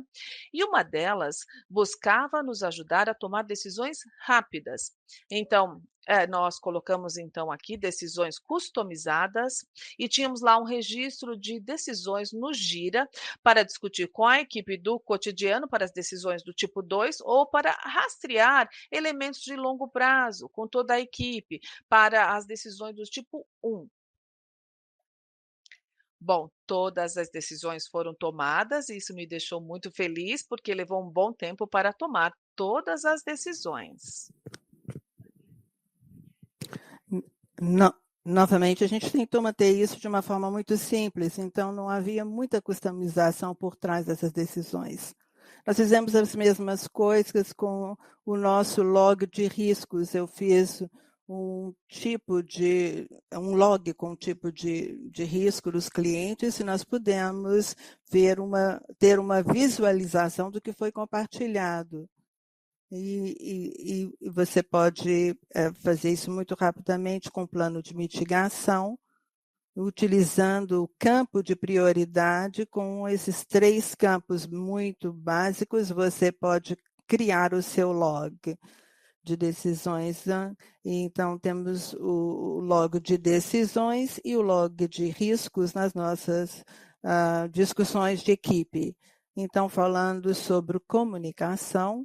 [SPEAKER 2] e uma delas buscava nos ajudar a tomar decisões rápidas. Então, nós colocamos então aqui decisões customizadas e tínhamos lá um registro de decisões no Gira para discutir com a equipe do cotidiano para as decisões do tipo 2 ou para rastrear elementos de longo prazo com toda a equipe para as decisões do tipo 1. Bom, todas as decisões foram tomadas e isso me deixou muito feliz, porque levou um bom tempo para tomar todas as decisões.
[SPEAKER 3] Novamente, a gente tentou manter isso de uma forma muito simples, então não havia muita customização por trás dessas decisões. Nós fizemos as mesmas coisas com o nosso log de riscos. Eu fiz um log com um tipo de risco dos clientes e nós pudemos ter uma visualização do que foi compartilhado. E você pode fazer isso muito rapidamente com plano de mitigação, utilizando o campo de prioridade. Com esses 3 campos muito básicos, você pode criar o seu log de decisões. Então, temos o log de decisões e o log de riscos nas nossas discussões de equipe. Então, falando sobre comunicação,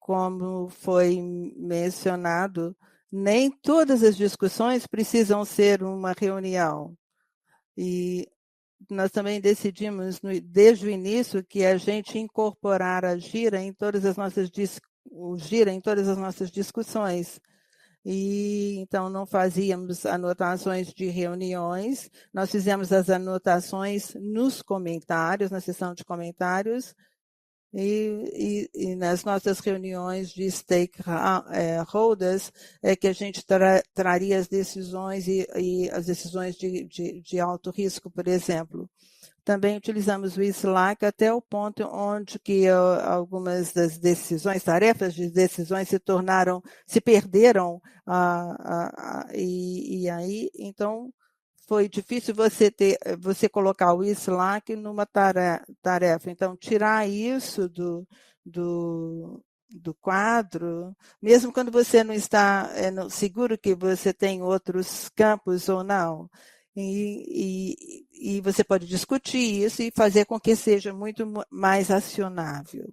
[SPEAKER 3] como foi mencionado, nem todas as discussões precisam ser uma reunião. E nós também decidimos, desde o início, que a gente incorporar o Gira em todas as nossas discussões. E então não fazíamos anotações de reuniões, nós fizemos as anotações nos comentários, na seção de comentários, e nas nossas reuniões de stakeholders que a gente traria as decisões e as decisões de alto risco, por exemplo. Também utilizamos o Slack até o ponto onde que algumas das decisões, tarefas de decisões se perderam, e aí, então, foi difícil você colocar o Slack numa tarefa. Então, tirar isso do quadro, mesmo quando você não está seguro que você tem outros campos ou não. E você pode discutir isso e fazer com que seja muito mais acionável.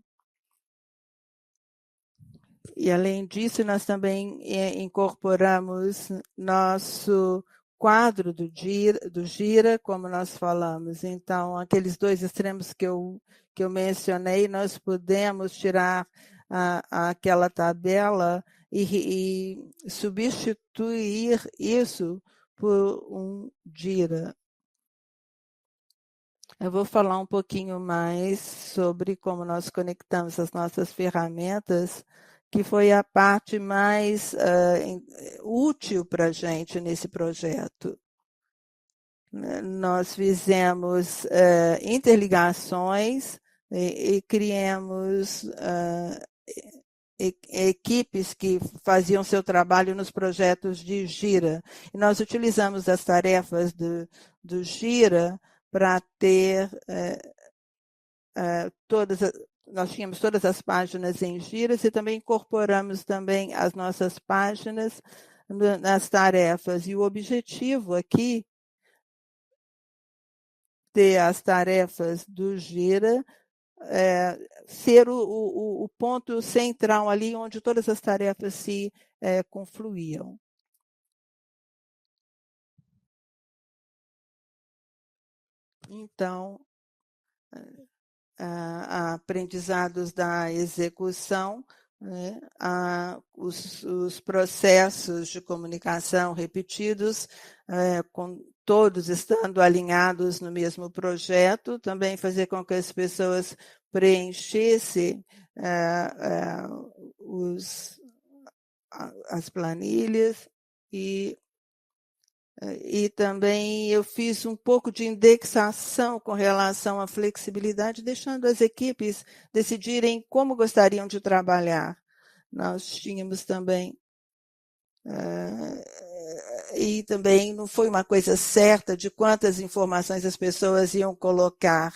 [SPEAKER 3] E, além disso, nós também incorporamos nosso quadro do Gira, como nós falamos. Então, aqueles 2 extremos que eu mencionei, nós podemos tirar aquela tabela e substituir isso por um Gira. Eu vou falar um pouquinho mais sobre como nós conectamos as nossas ferramentas, que foi a parte mais útil para a gente nesse projeto. Nós fizemos interligações e criamos equipes que faziam seu trabalho nos projetos de Gira. E nós utilizamos as tarefas do Gira para ter nós tínhamos todas as páginas em Gira e também incorporamos também as nossas páginas nas tarefas. E o objetivo aqui ter as tarefas do Gira ser o ponto central ali onde todas as tarefas se confluíam. Então, aprendizados da execução, os processos de comunicação repetidos, com todos estando alinhados no mesmo projeto, também fazer com que as pessoas preenchessem as planilhas e também eu fiz um pouco de indexação com relação à flexibilidade, deixando as equipes decidirem como gostariam de trabalhar. Nós tínhamos também e também não foi uma coisa certa de quantas informações as pessoas iam colocar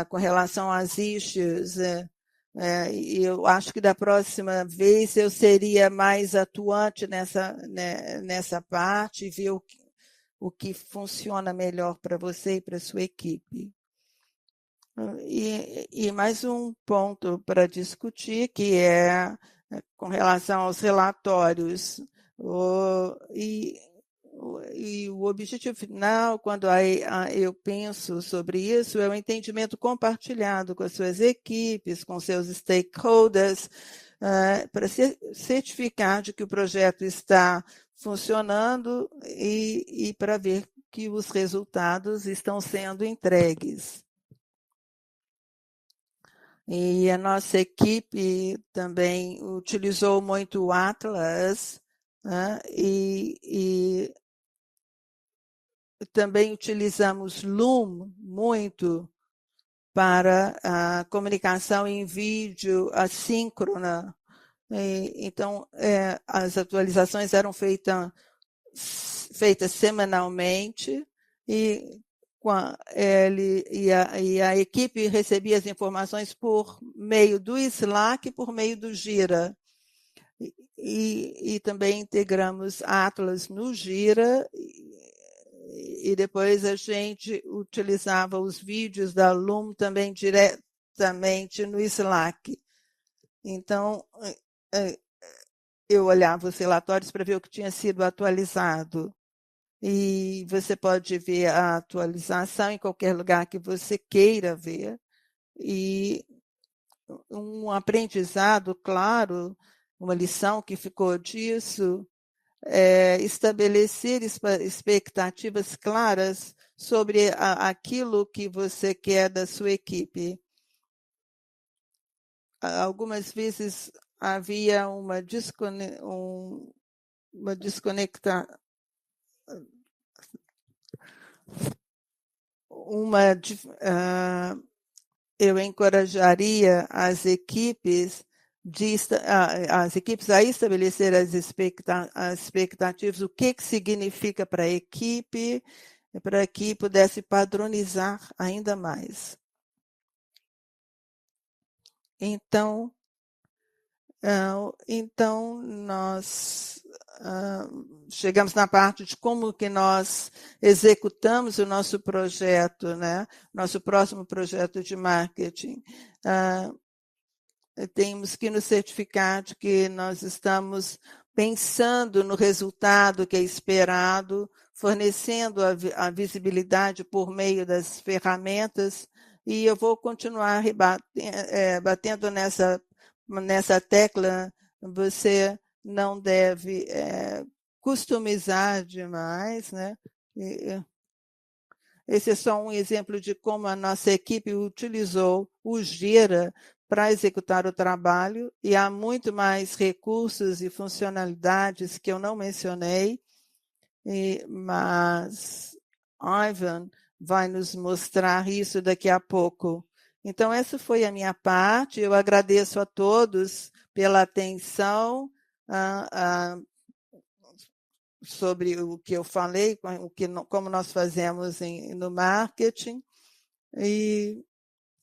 [SPEAKER 3] com relação às issues. E eu acho que da próxima vez eu seria mais atuante nessa parte e ver o que funciona melhor para você e para a sua equipe. E mais um ponto para discutir, que é com relação aos relatórios. E o objetivo final, quando eu penso sobre isso, é o entendimento compartilhado com as suas equipes, com seus stakeholders, para certificar de que o projeto está funcionando e para ver que os resultados estão sendo entregues. E a nossa equipe também utilizou muito o Atlas, né? E também utilizamos Loom muito para a comunicação em vídeo assíncrona. Então, as atualizações eram feitas semanalmente e a equipe recebia as informações por meio do Slack e por meio do Gira. E também integramos Atlas no Gira e depois a gente utilizava os vídeos da Loom também diretamente no Slack. Então, eu olhava os relatórios para ver o que tinha sido atualizado. E você pode ver a atualização em qualquer lugar que você queira ver. E um aprendizado, claro, uma lição que ficou disso, é estabelecer expectativas claras sobre aquilo que você quer da sua equipe. Algumas vezes havia uma desconecta eu encorajaria as equipes a estabelecer as expectativas, o que significa para a equipe, para que pudesse padronizar ainda mais. Então nós chegamos na parte de como que nós executamos o nosso projeto, né? Nosso próximo projeto de marketing. Temos que nos certificar de que nós estamos pensando no resultado que é esperado, fornecendo a visibilidade por meio das ferramentas, e eu vou continuar batendo nessa tecla. Você não deve customizar demais, né? Esse é só um exemplo de como a nossa equipe utilizou o Gira para executar o trabalho, e há muito mais recursos e funcionalidades que eu não mencionei, mas Ivan vai nos mostrar isso daqui a pouco. Então, essa foi a minha parte. Eu agradeço a todos pela atenção sobre o que eu falei, como nós fazemos no marketing,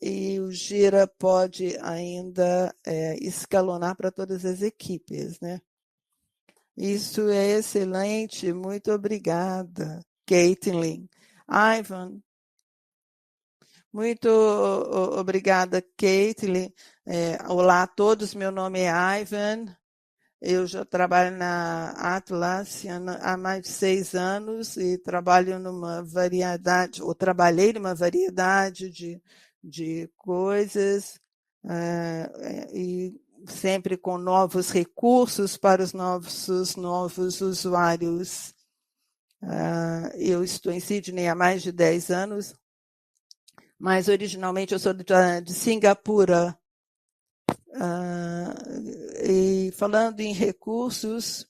[SPEAKER 3] e o Gira pode ainda escalonar para todas as equipes, né? Isso é excelente, muito obrigada, Caitlin. Ivan, muito obrigada, Caitlin. Olá a todos, meu nome é Ivan. Eu já trabalho na Atlassian há mais de 6 anos e trabalhei numa variedade de coisas, e sempre com novos recursos para os nossos novos usuários. Eu estou em Sydney há mais de 10 anos, mas originalmente eu sou de Singapura. E falando em recursos,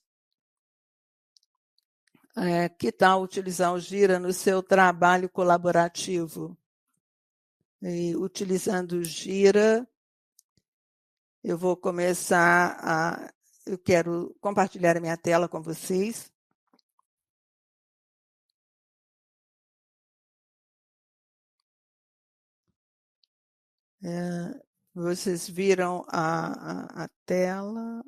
[SPEAKER 3] que tal utilizar o Gira no seu trabalho colaborativo? E utilizando o Gira, eu quero compartilhar a minha tela com vocês. Vocês viram a tela?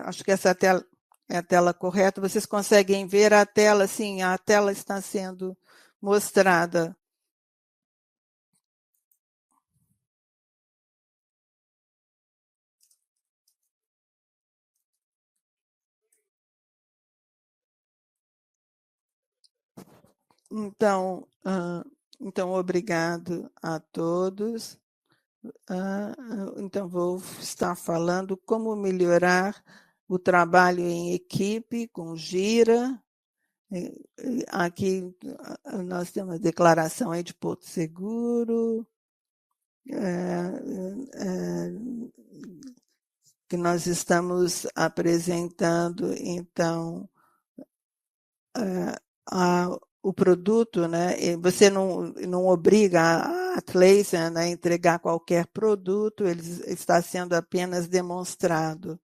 [SPEAKER 3] Acho que essa tela é a tela correta. Vocês conseguem ver a tela? Sim, a tela está sendo mostrada. Então, obrigado a todos. Então, vou estar falando como melhorar o trabalho em equipe com Gira. Aqui nós temos a declaração aí de Porto Seguro, que nós estamos apresentando, então, o produto, né? Você não obriga a Atlassian a entregar qualquer produto, ele está sendo apenas demonstrado.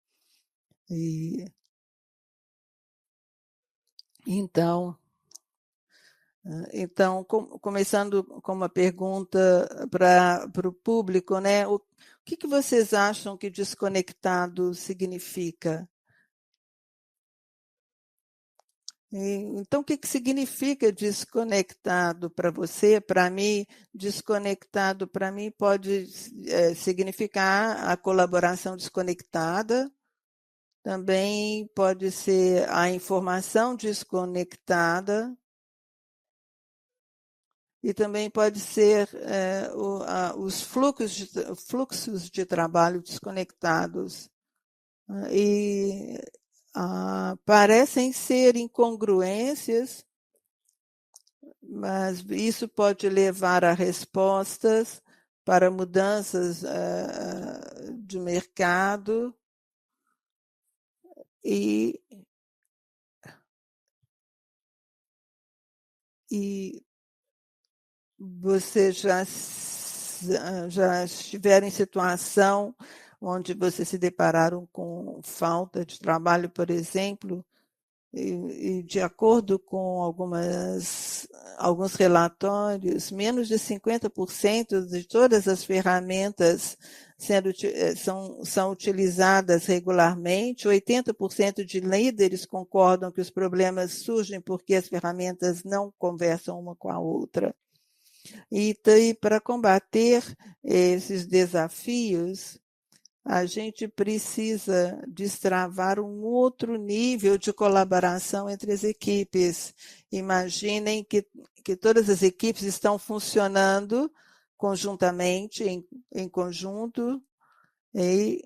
[SPEAKER 3] Então, começando com uma pergunta para o público, né? O que vocês acham que desconectado significa? Então, o que significa desconectado para você? Para mim, desconectado para mim pode significar a colaboração desconectada, também pode ser a informação desconectada, e também pode ser os fluxos de trabalho desconectados. E parecem ser incongruências, mas isso pode levar a respostas para mudanças de mercado e você já estiver em situação onde vocês se depararam com falta de trabalho, por exemplo, e de acordo com alguns relatórios, menos de 50% de todas as ferramentas são utilizadas regularmente, 80% de líderes concordam que os problemas surgem porque as ferramentas não conversam uma com a outra. E para combater esses desafios, a gente precisa destravar um outro nível de colaboração entre as equipes. Imaginem que todas as equipes estão funcionando conjuntamente, em conjunto, e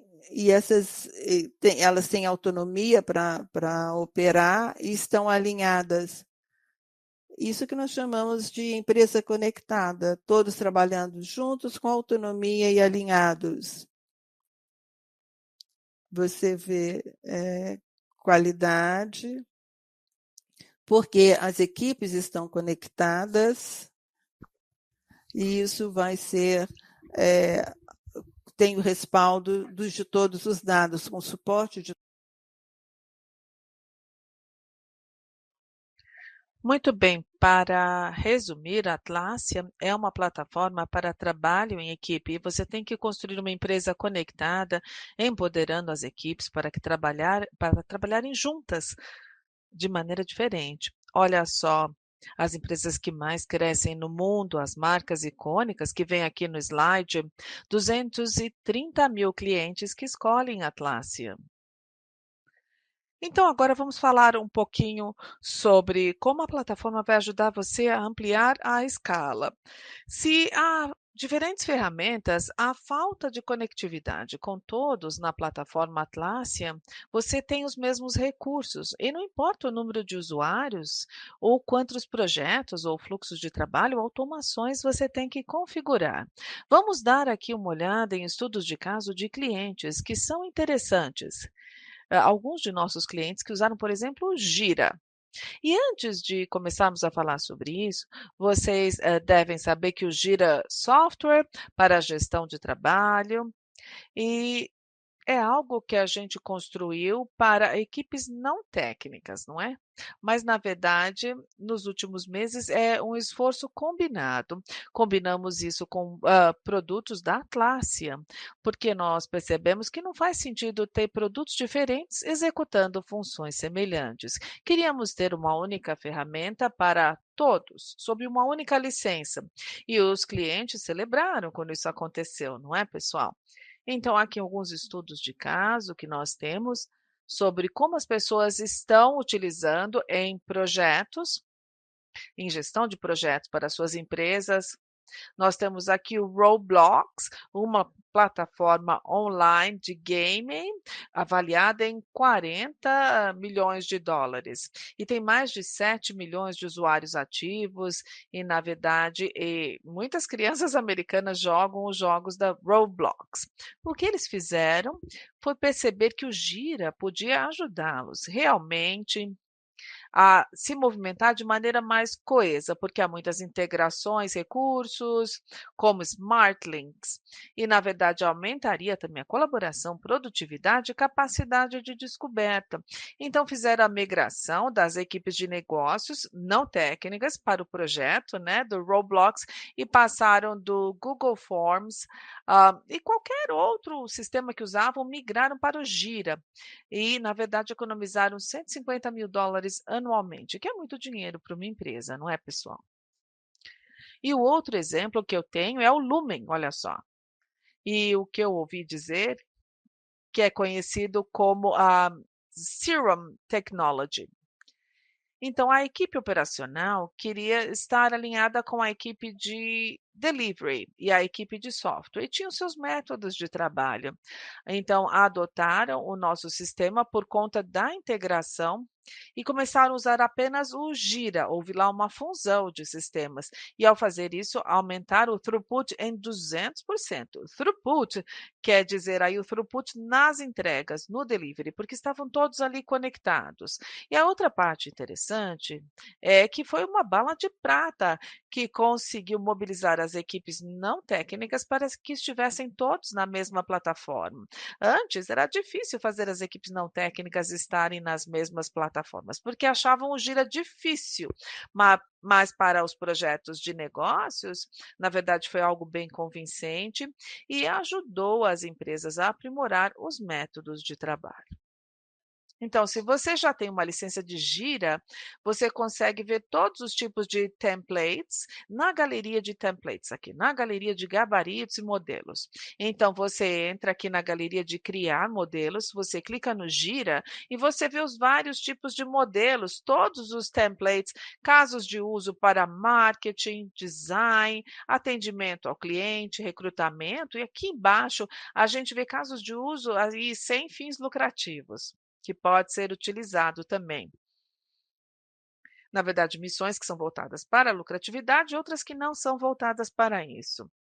[SPEAKER 3] elas têm autonomia para operar e estão alinhadas. Isso que nós chamamos de empresa conectada, todos trabalhando juntos com autonomia e alinhados. Você vê qualidade, porque as equipes estão conectadas, e isso vai ser, tem o respaldo de todos os dados, com suporte de.
[SPEAKER 2] Muito bem, para resumir, a Atlassian é uma plataforma para trabalho em equipe e você tem que construir uma empresa conectada, empoderando as equipes para trabalharem juntas de maneira diferente. Olha só, as empresas que mais crescem no mundo, as marcas icônicas que vem aqui no slide, 230 mil clientes que escolhem a Atlassian. Então, agora vamos falar um pouquinho sobre como a plataforma vai ajudar você a ampliar a escala. Se há diferentes ferramentas, a falta de conectividade com todos na plataforma Atlassian, você tem os mesmos recursos, e não importa o número de usuários, ou quantos projetos ou fluxos de trabalho, automações você tem que configurar. Vamos dar aqui uma olhada em estudos de caso de clientes que são interessantes. Alguns de nossos clientes que usaram, por exemplo, o Gira. E antes de começarmos a falar sobre isso, vocês devem saber que o Gira Software para a gestão de trabalho, e É algo que a gente construiu para equipes não técnicas, não é? Mas, na verdade, nos últimos meses é um esforço combinado. Combinamos isso com produtos da Atlassian, porque nós percebemos que não faz sentido ter produtos diferentes executando funções semelhantes. Queríamos ter uma única ferramenta para todos, sob uma única licença. E os clientes celebraram quando isso aconteceu, não é, pessoal? Então, aqui alguns estudos de caso que nós temos sobre como as pessoas estão utilizando em projetos, em gestão de projetos para suas empresas. Nós temos aqui o Roblox, uma plataforma online de gaming avaliada em 40 milhões de dólares e tem mais de 7 milhões de usuários ativos e, na verdade, muitas crianças americanas jogam os jogos da Roblox. O que eles fizeram foi perceber que o Gira podia ajudá-los realmente a se movimentar de maneira mais coesa, porque há muitas integrações, recursos, como smart links, e na verdade aumentaria também a colaboração, produtividade e capacidade de descoberta. Então fizeram a migração das equipes de negócios não técnicas para o projeto, né, do Roblox e passaram do Google Forms e qualquer outro sistema que usavam, migraram para o Gira e, na verdade, economizaram US$ 150.000 anualmente, que é muito dinheiro para uma empresa, não é, pessoal? E o outro exemplo que eu tenho é o Lumen, olha só. E o que eu ouvi dizer, que é conhecido como a Serum Technology. Então, a equipe operacional queria estar alinhada com a equipe de delivery e a equipe de software, e tinham seus métodos de trabalho. Então, adotaram o nosso sistema por conta da integração e começaram a usar apenas o Gira, houve lá uma fusão de sistemas. E ao fazer isso, aumentaram o throughput em 200%. Throughput quer dizer aí o throughput nas entregas, no delivery, porque estavam todos ali conectados. E a outra parte interessante é que foi uma bala de prata que conseguiu mobilizar as equipes não técnicas para que estivessem todos na mesma plataforma. Antes era difícil fazer as equipes não técnicas estarem nas mesmas plataformas, porque achavam o Gira difícil, mas para os projetos de negócios, na verdade foi algo bem convincente e ajudou as empresas a aprimorar os métodos de trabalho. Então, se você já tem uma licença de Gira, você consegue ver todos os tipos de templates na galeria de templates aqui, na galeria de gabaritos e modelos. Então, você entra aqui na galeria de criar modelos, você clica no Gira e você vê os vários tipos de modelos, todos os templates, casos de uso para marketing, design, atendimento ao cliente, recrutamento, e aqui embaixo a gente vê casos de uso aí sem fins lucrativos que pode ser utilizado também. Na verdade, missões que são voltadas para a lucratividade e outras que não são voltadas para isso.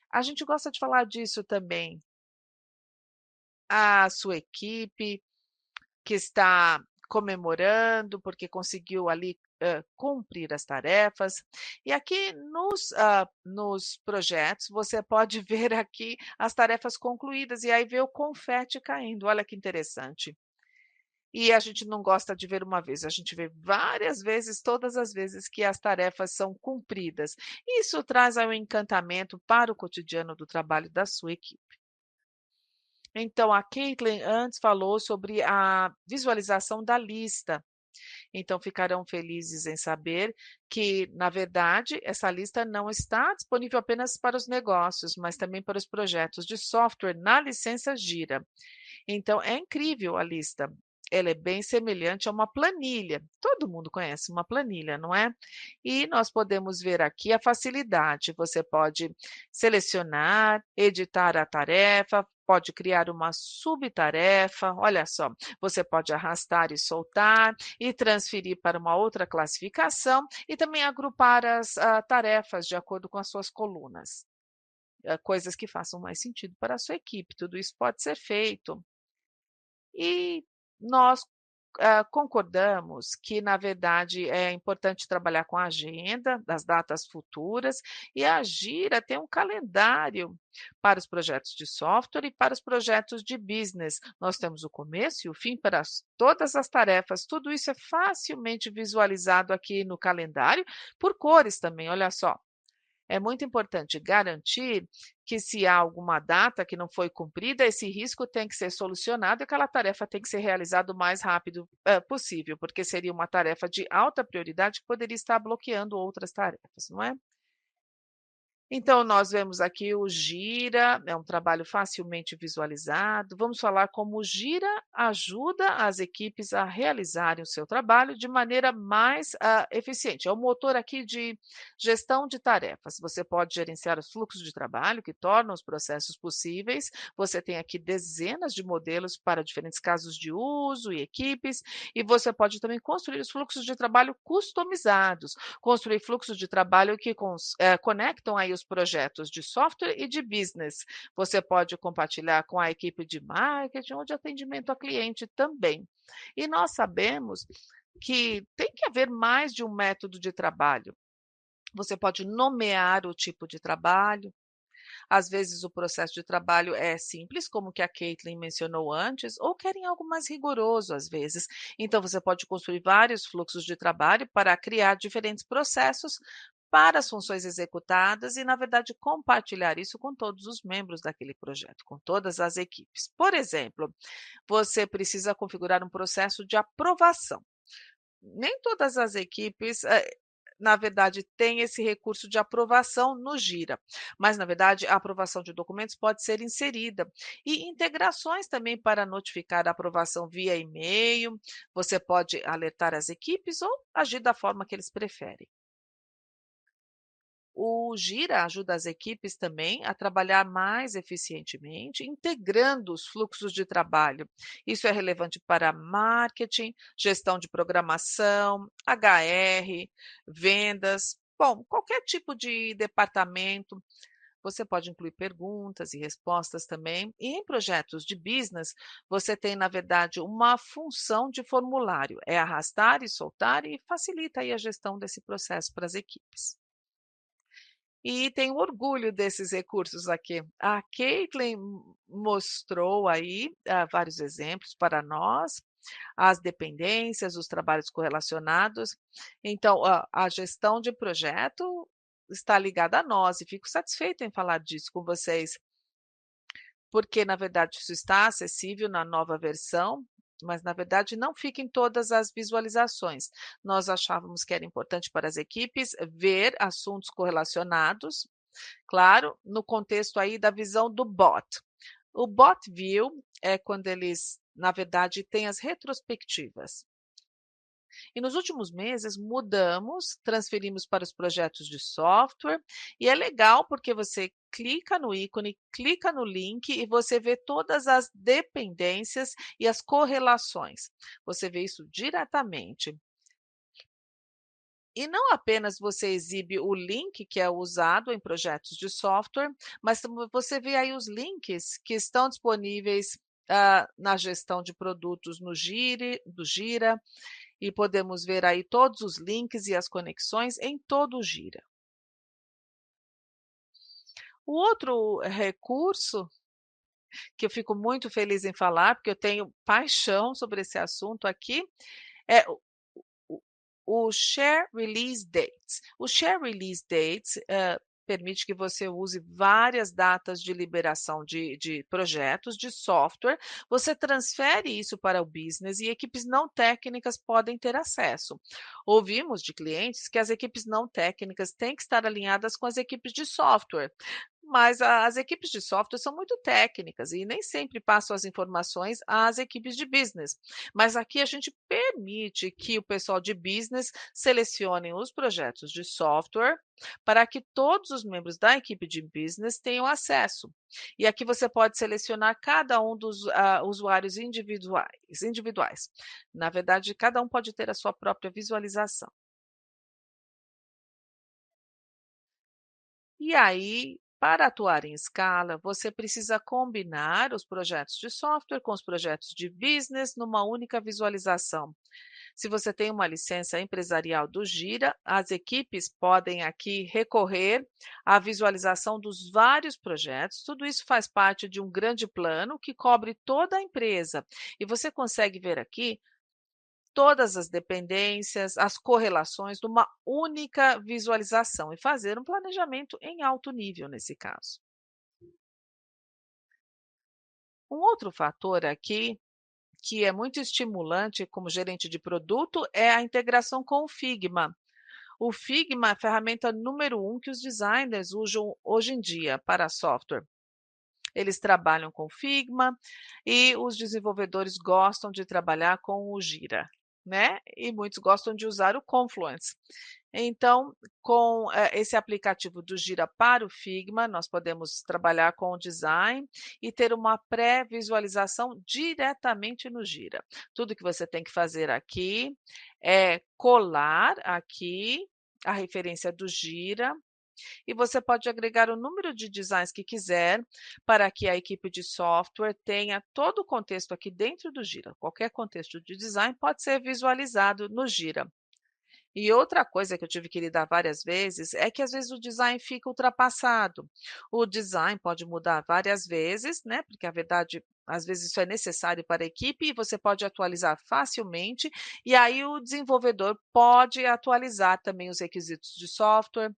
[SPEAKER 2] A gente gosta de falar disso também. A sua equipe que está comemorando porque conseguiu ali cumprir as tarefas. E aqui nos projetos, você pode ver aqui as tarefas concluídas e aí ver o confete caindo. Olha que interessante. E a gente não gosta de ver uma vez, a gente vê várias vezes, todas as vezes que as tarefas são cumpridas. Isso traz aí um encantamento para o cotidiano do trabalho da sua equipe. Então, a Caitlin antes falou sobre a visualização da lista. Então, ficarão felizes em saber que, na verdade, essa lista não está disponível apenas para os negócios, mas também para os projetos de software na licença Gira. Então, é incrível a lista. Ela é bem semelhante a uma planilha. Todo mundo conhece uma planilha, não é? E nós podemos ver aqui a facilidade. Você pode selecionar, editar a tarefa, pode criar uma subtarefa. Olha só, você pode arrastar e soltar e transferir para uma outra classificação e também agrupar as tarefas de acordo com as suas colunas. Coisas que façam mais sentido para a sua equipe. Tudo isso pode ser feito. E nós concordamos que, na verdade, é importante trabalhar com a agenda das datas futuras e a Gira tem um calendário para os projetos de software e para os projetos de business. Nós temos o começo e o fim para todas as tarefas. Tudo isso é facilmente visualizado aqui no calendário, por cores também, olha só. É muito importante garantir que, se há alguma data que não foi cumprida, esse risco tem que ser solucionado e aquela tarefa tem que ser realizada o mais rápido possível, porque seria uma tarefa de alta prioridade que poderia estar bloqueando outras tarefas, não é? Então, nós vemos aqui o Gira, é um trabalho facilmente visualizado. Vamos falar como o Gira ajuda as equipes a realizarem o seu trabalho de maneira mais eficiente. É o motor aqui de gestão de tarefas. Você pode gerenciar os fluxos de trabalho que tornam os processos possíveis. Você tem aqui dezenas de modelos para diferentes casos de uso e equipes, e você pode também construir os fluxos de trabalho customizados, construir fluxos de trabalho que conectam aí os projetos de software e de business. Você pode compartilhar com a equipe de marketing ou de atendimento a cliente também. E nós sabemos que tem que haver mais de um método de trabalho. Você pode nomear o tipo de trabalho. Às vezes o processo de trabalho é simples, como que a Caitlin mencionou antes, ou querem algo mais rigoroso às vezes. Então você pode construir vários fluxos de trabalho para criar diferentes processos para as funções executadas e, na verdade, compartilhar isso com todos os membros daquele projeto, com todas as equipes. Por exemplo, você precisa configurar um processo de aprovação. Nem todas as equipes na verdade, tem esse recurso de aprovação no Gira, mas, na verdade, a aprovação de documentos pode ser inserida. E integrações também para notificar a aprovação via e-mail, você pode alertar as equipes ou agir da forma que eles preferem. O Gira ajuda as equipes também a trabalhar mais eficientemente, integrando os fluxos de trabalho. Isso é relevante para marketing, gestão de programação, HR, vendas. Bom, qualquer tipo de departamento. Você pode incluir perguntas e respostas também. E em projetos de business, você tem, na verdade, uma função de formulário. É arrastar e soltar e facilita aí a gestão desse processo para as equipes. E tenho orgulho desses recursos aqui. A Caitlin mostrou aí vários exemplos para nós, as dependências, os trabalhos correlacionados. Então, a gestão de projeto está ligada a nós e fico satisfeita em falar disso com vocês, porque, na verdade, isso está acessível na nova versão, mas, na verdade, não fica em todas as visualizações. Nós achávamos que era importante para as equipes ver assuntos correlacionados, claro, no contexto aí da visão do bot. O bot view é quando eles, na verdade, têm as retrospectivas. E nos últimos meses mudamos, transferimos para os projetos de software, e é legal porque você clica no ícone, clica no link e você vê todas as dependências e as correlações. Você vê isso diretamente. E não apenas você exibe o link que é usado em projetos de software, mas você vê aí os links que estão disponíveis na gestão de produtos no Gira, e podemos ver aí todos os links e as conexões em todo o Gira. O outro recurso que eu fico muito feliz em falar, porque eu tenho paixão sobre esse assunto aqui, é o Share Release Dates. O Share Release Dates permite que você use várias datas de liberação de projetos, de software. Você transfere isso para o business e equipes não técnicas podem ter acesso. Ouvimos de clientes que as equipes não técnicas têm que estar alinhadas com as equipes de software. Mas as equipes de software são muito técnicas e nem sempre passam as informações às equipes de business. Mas aqui a gente permite que o pessoal de business selecionem os projetos de software para que todos os membros da equipe de business tenham acesso. E aqui você pode selecionar cada um dos usuários individuais. Na verdade, cada um pode ter a sua própria visualização. E aí, para atuar em escala, você precisa combinar os projetos de software com os projetos de business numa única visualização. Se você tem uma licença empresarial do Gira, as equipes podem aqui recorrer à visualização dos vários projetos. Tudo isso faz parte de um grande plano que cobre toda a empresa. E você consegue ver aqui todas as dependências, as correlações numa única visualização e fazer um planejamento em alto nível nesse caso. Um outro fator aqui que é muito estimulante como gerente de produto é a integração com o Figma. O Figma é a ferramenta número 1 que os designers usam hoje em dia para software. Eles trabalham com Figma e os desenvolvedores gostam de trabalhar com o Gira, né? E muitos gostam de usar o Confluence. Então, com esse aplicativo do Gira para o Figma, nós podemos trabalhar com o design e ter uma pré-visualização diretamente no Gira. Tudo que você tem que fazer aqui é colar aqui a referência do Gira e você pode agregar o número de designs que quiser para que a equipe de software tenha todo o contexto aqui dentro do Gira. Qualquer contexto de design pode ser visualizado no Gira. E outra coisa que eu tive que lidar várias vezes é que às vezes o design fica ultrapassado. O design pode mudar várias vezes, né? Porque a verdade, às vezes isso é necessário para a equipe e você pode atualizar facilmente. E aí o desenvolvedor pode atualizar também os requisitos de software.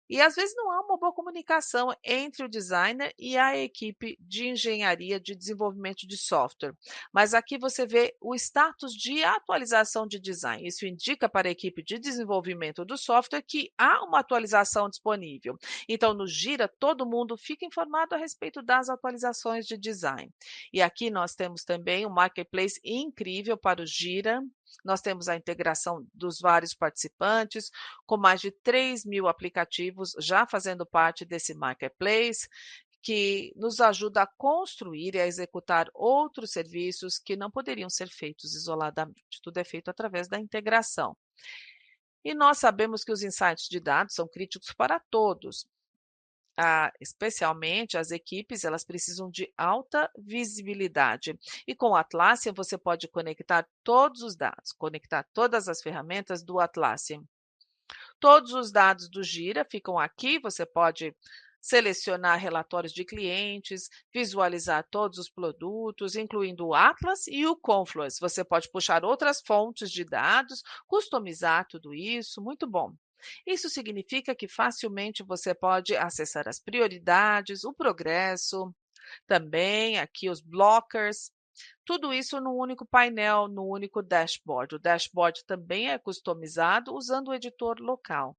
[SPEAKER 2] E às vezes não há uma boa comunicação entre o designer e a equipe de engenharia de desenvolvimento de software. Mas aqui você vê o status de atualização de design. Isso indica para a equipe de desenvolvimento do software que há uma atualização disponível. Então, no Gira, todo mundo fica informado a respeito das atualizações de design. E aqui nós temos também um marketplace incrível para o Gira. Nós temos a integração dos vários participantes, com mais de 3.000 aplicativos já fazendo parte desse marketplace, que nos ajuda a construir e a executar outros serviços que não poderiam ser feitos isoladamente. Tudo é feito através da integração. E nós sabemos que os insights de dados são críticos para todos. Especialmente as equipes, elas precisam de alta visibilidade. E com o Atlassian você pode conectar todos os dados, conectar todas as ferramentas do Atlassian. Todos os dados do Gira ficam aqui, você pode selecionar relatórios de clientes, visualizar todos os produtos, incluindo o Atlas e o Confluence. Você pode puxar outras fontes de dados, customizar tudo isso, muito bom. Isso significa que facilmente você pode acessar as prioridades, o progresso, também aqui os blockers, tudo isso num único painel, no único dashboard. O dashboard também é customizado usando o editor local.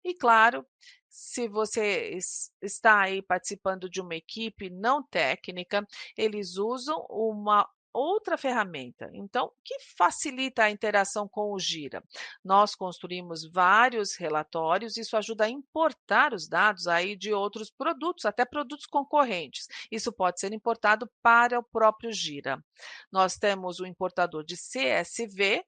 [SPEAKER 2] E claro, se você está aí participando de uma equipe não técnica, eles usam uma outra ferramenta, então, que facilita a interação com o Gira. Nós construímos vários relatórios, isso ajuda a importar os dados aí de outros produtos, até produtos concorrentes. Isso pode ser importado para o próprio Gira. Nós temos o importador de CSV.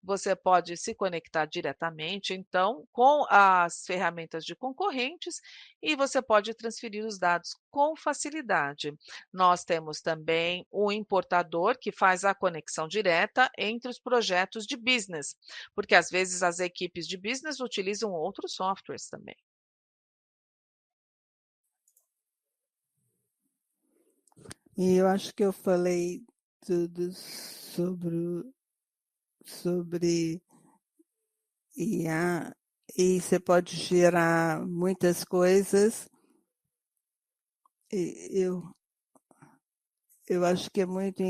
[SPEAKER 2] Você pode se conectar diretamente, então, com as ferramentas de concorrentes e você pode transferir os dados com facilidade. Nós temos também o importador que faz a conexão direta entre os projetos de business, porque às vezes as equipes de business utilizam outros softwares também.
[SPEAKER 3] E eu acho que eu falei tudo sobre IA, e você pode gerar muitas coisas. Eu acho que é muito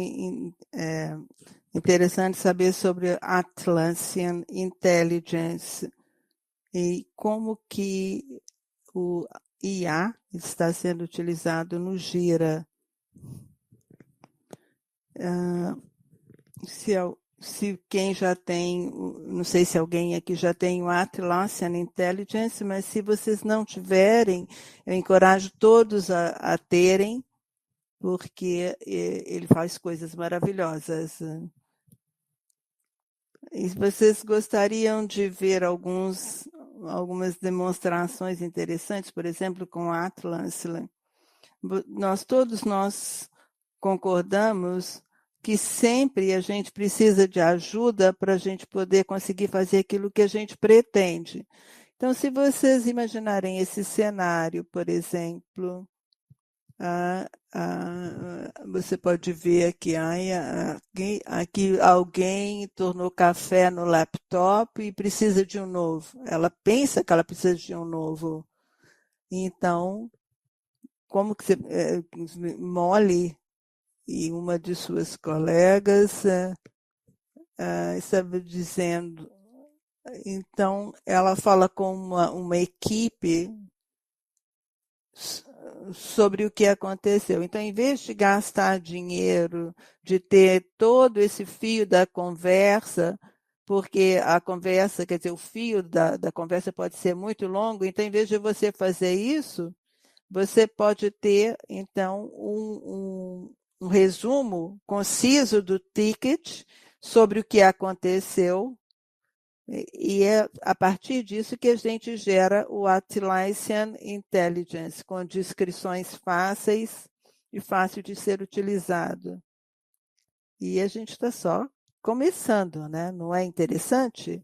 [SPEAKER 3] interessante saber sobre Atlassian Intelligence e como que o IA está sendo utilizado no Gira. Se quem já tem, não sei se alguém aqui já tem o Atlassian Intelligence, mas se vocês não tiverem, eu encorajo todos a terem, porque ele faz coisas maravilhosas. E vocês gostariam de ver alguns algumas demonstrações interessantes, por exemplo, com Atlassian. Todos nós concordamos que sempre a gente precisa de ajuda para a gente poder conseguir fazer aquilo que a gente pretende. Então, se vocês imaginarem esse cenário, por exemplo, você pode ver aqui, aqui alguém tornou café no laptop e precisa de um novo. Ela pensa que ela precisa de um novo. Então, como que você... Molly e uma de suas colegas estava dizendo... Então, ela fala com uma equipe sobre o que aconteceu. Então, em vez de gastar dinheiro, de ter todo esse fio da conversa, porque a conversa, quer dizer, o fio da conversa pode ser muito longo, então, em vez de você fazer isso, você pode ter, então, um resumo conciso do ticket sobre o que aconteceu, e é a partir disso que a gente gera o Atlassian Intelligence, com descrições fáceis e fácil de ser utilizado. E a gente está só começando, né? Não é interessante?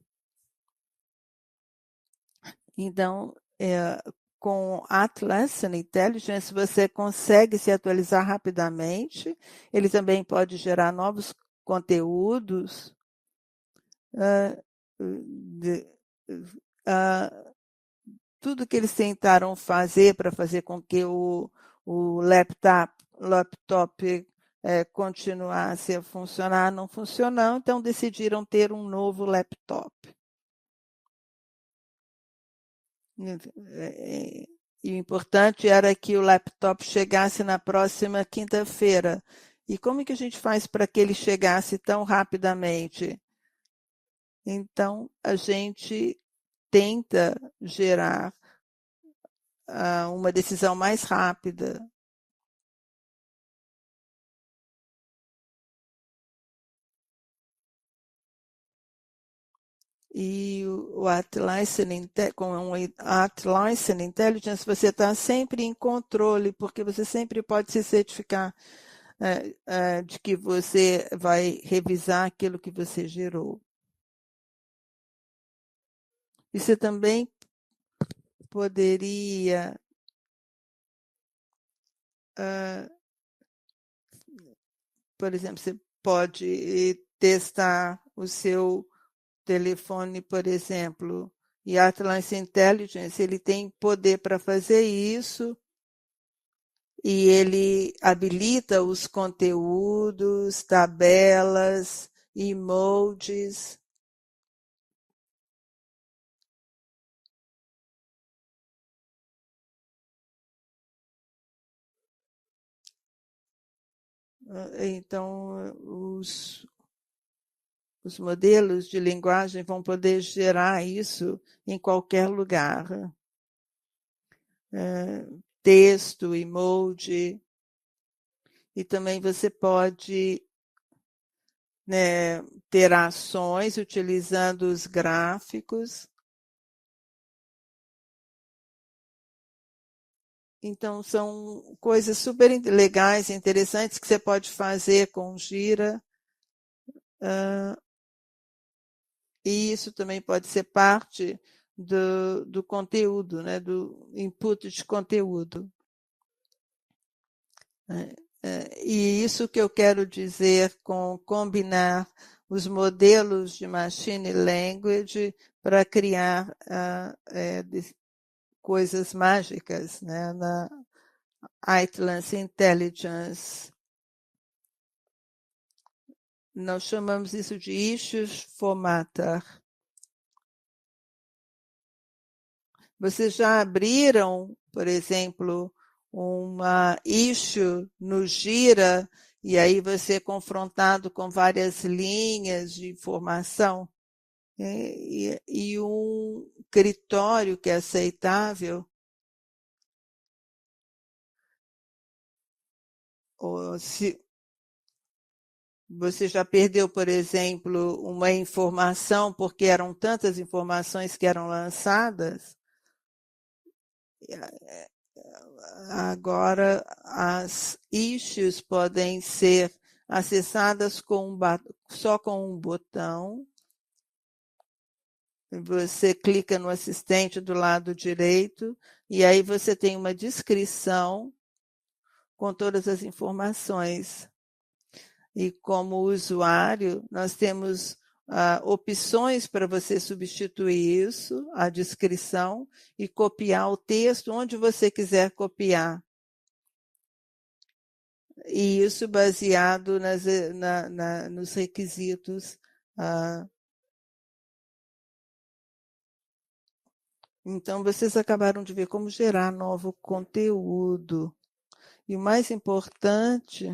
[SPEAKER 3] Então, com Atlassian Intelligence, você consegue se atualizar rapidamente. Ele também pode gerar novos conteúdos. Tudo que eles tentaram fazer para fazer com que o laptop continuasse a funcionar, não funcionou, então decidiram ter um novo laptop. E o importante era que o laptop chegasse na próxima quinta-feira. E como é que a gente faz para que ele chegasse tão rapidamente? Então, a gente tenta gerar uma decisão mais rápida. E com o Atlassian Intelligence, você está sempre em controle, porque você sempre pode se certificar de que você vai revisar aquilo que você gerou. E você também poderia por exemplo, você pode testar o seu telefone, por exemplo, e a Atlassian Intelligence, ele tem poder para fazer isso, e ele habilita os conteúdos, tabelas, emojis. Então, os modelos de linguagem vão poder gerar isso em qualquer lugar. Texto, emoji, e também você pode ter ações utilizando os gráficos. Então, são coisas super legais, interessantes que você pode fazer com Gira. E isso também pode ser parte do conteúdo, né, do input de conteúdo. E isso que eu quero dizer com combinar os modelos de machine language para criar coisas mágicas, né, na Atlassian Intelligence. Nós chamamos isso de issues for matter. Vocês já abriram, por exemplo, uma issue no Gira e aí você é confrontado com várias linhas de informação e um critério que é aceitável ou se Você já perdeu, por exemplo, uma informação porque eram tantas informações que eram lançadas? Agora, as issues podem ser acessadas só com um botão. Você clica no assistente do lado direito e aí você tem uma descrição com todas as informações. E como usuário, nós temos opções para você substituir isso, a descrição, e copiar o texto onde você quiser copiar. E isso baseado nos requisitos. Então, vocês acabaram de ver como gerar novo conteúdo. E o mais importante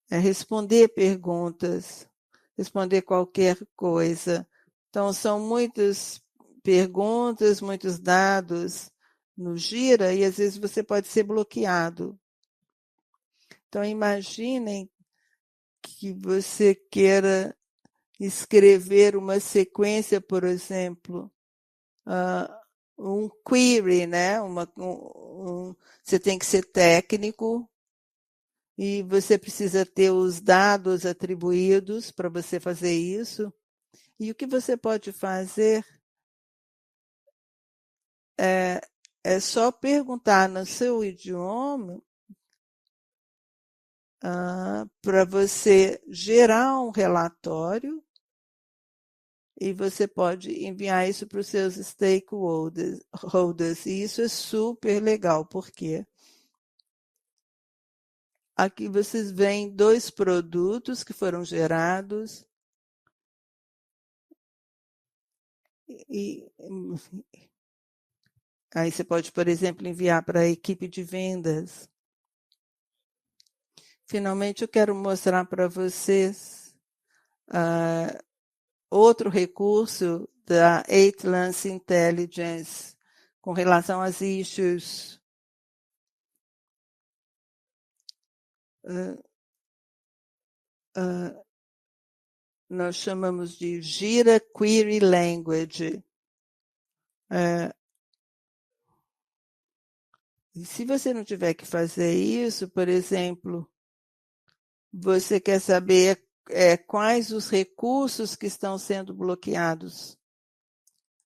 [SPEAKER 3] é responder perguntas, responder qualquer coisa. Então, são muitas perguntas, muitos dados no Gira e às vezes você pode ser bloqueado. Então, imaginem que você queira escrever uma sequência, por exemplo, um query, né? Você tem que ser técnico e você precisa ter os dados atribuídos para você fazer isso. E o que você pode fazer é só perguntar no seu idioma para você gerar um relatório e você pode enviar isso para os seus stakeholders. E isso é super legal, porque aqui vocês veem 2 produtos que foram gerados e aí você pode, por exemplo, enviar para a equipe de vendas. Finalmente, eu quero mostrar para vocês outro recurso da Atlas Intelligence com relação às issues. Nós chamamos de Gira Query Language. E se você não tiver que fazer isso, por exemplo, você quer saber quais os recursos que estão sendo bloqueados.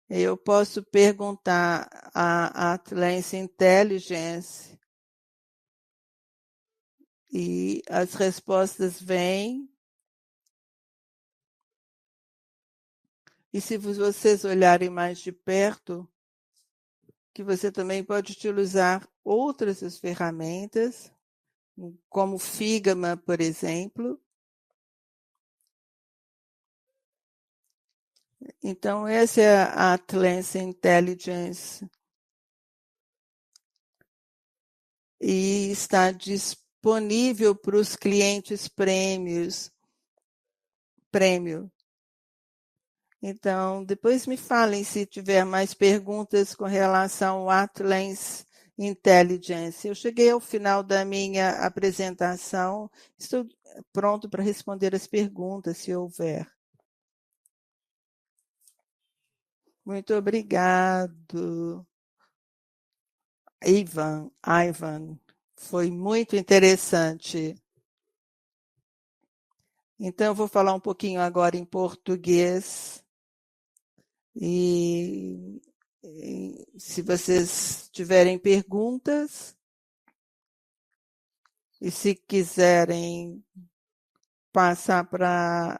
[SPEAKER 3] Eu posso perguntar à Atlas Intelligence e as respostas vêm. E se vocês olharem mais de perto, que você também pode utilizar outras ferramentas, como Figma, por exemplo. Então, essa é a Atlas Intelligence e está disponível para os clientes prêmio. Então, depois me falem se tiver mais perguntas com relação ao Atlas Intelligence. Eu cheguei ao final da minha apresentação, estou pronto para responder as perguntas, se houver. Muito obrigado, Ivan. Foi muito interessante. Então, eu vou falar um pouquinho agora em português. E se vocês tiverem perguntas, e se quiserem passar para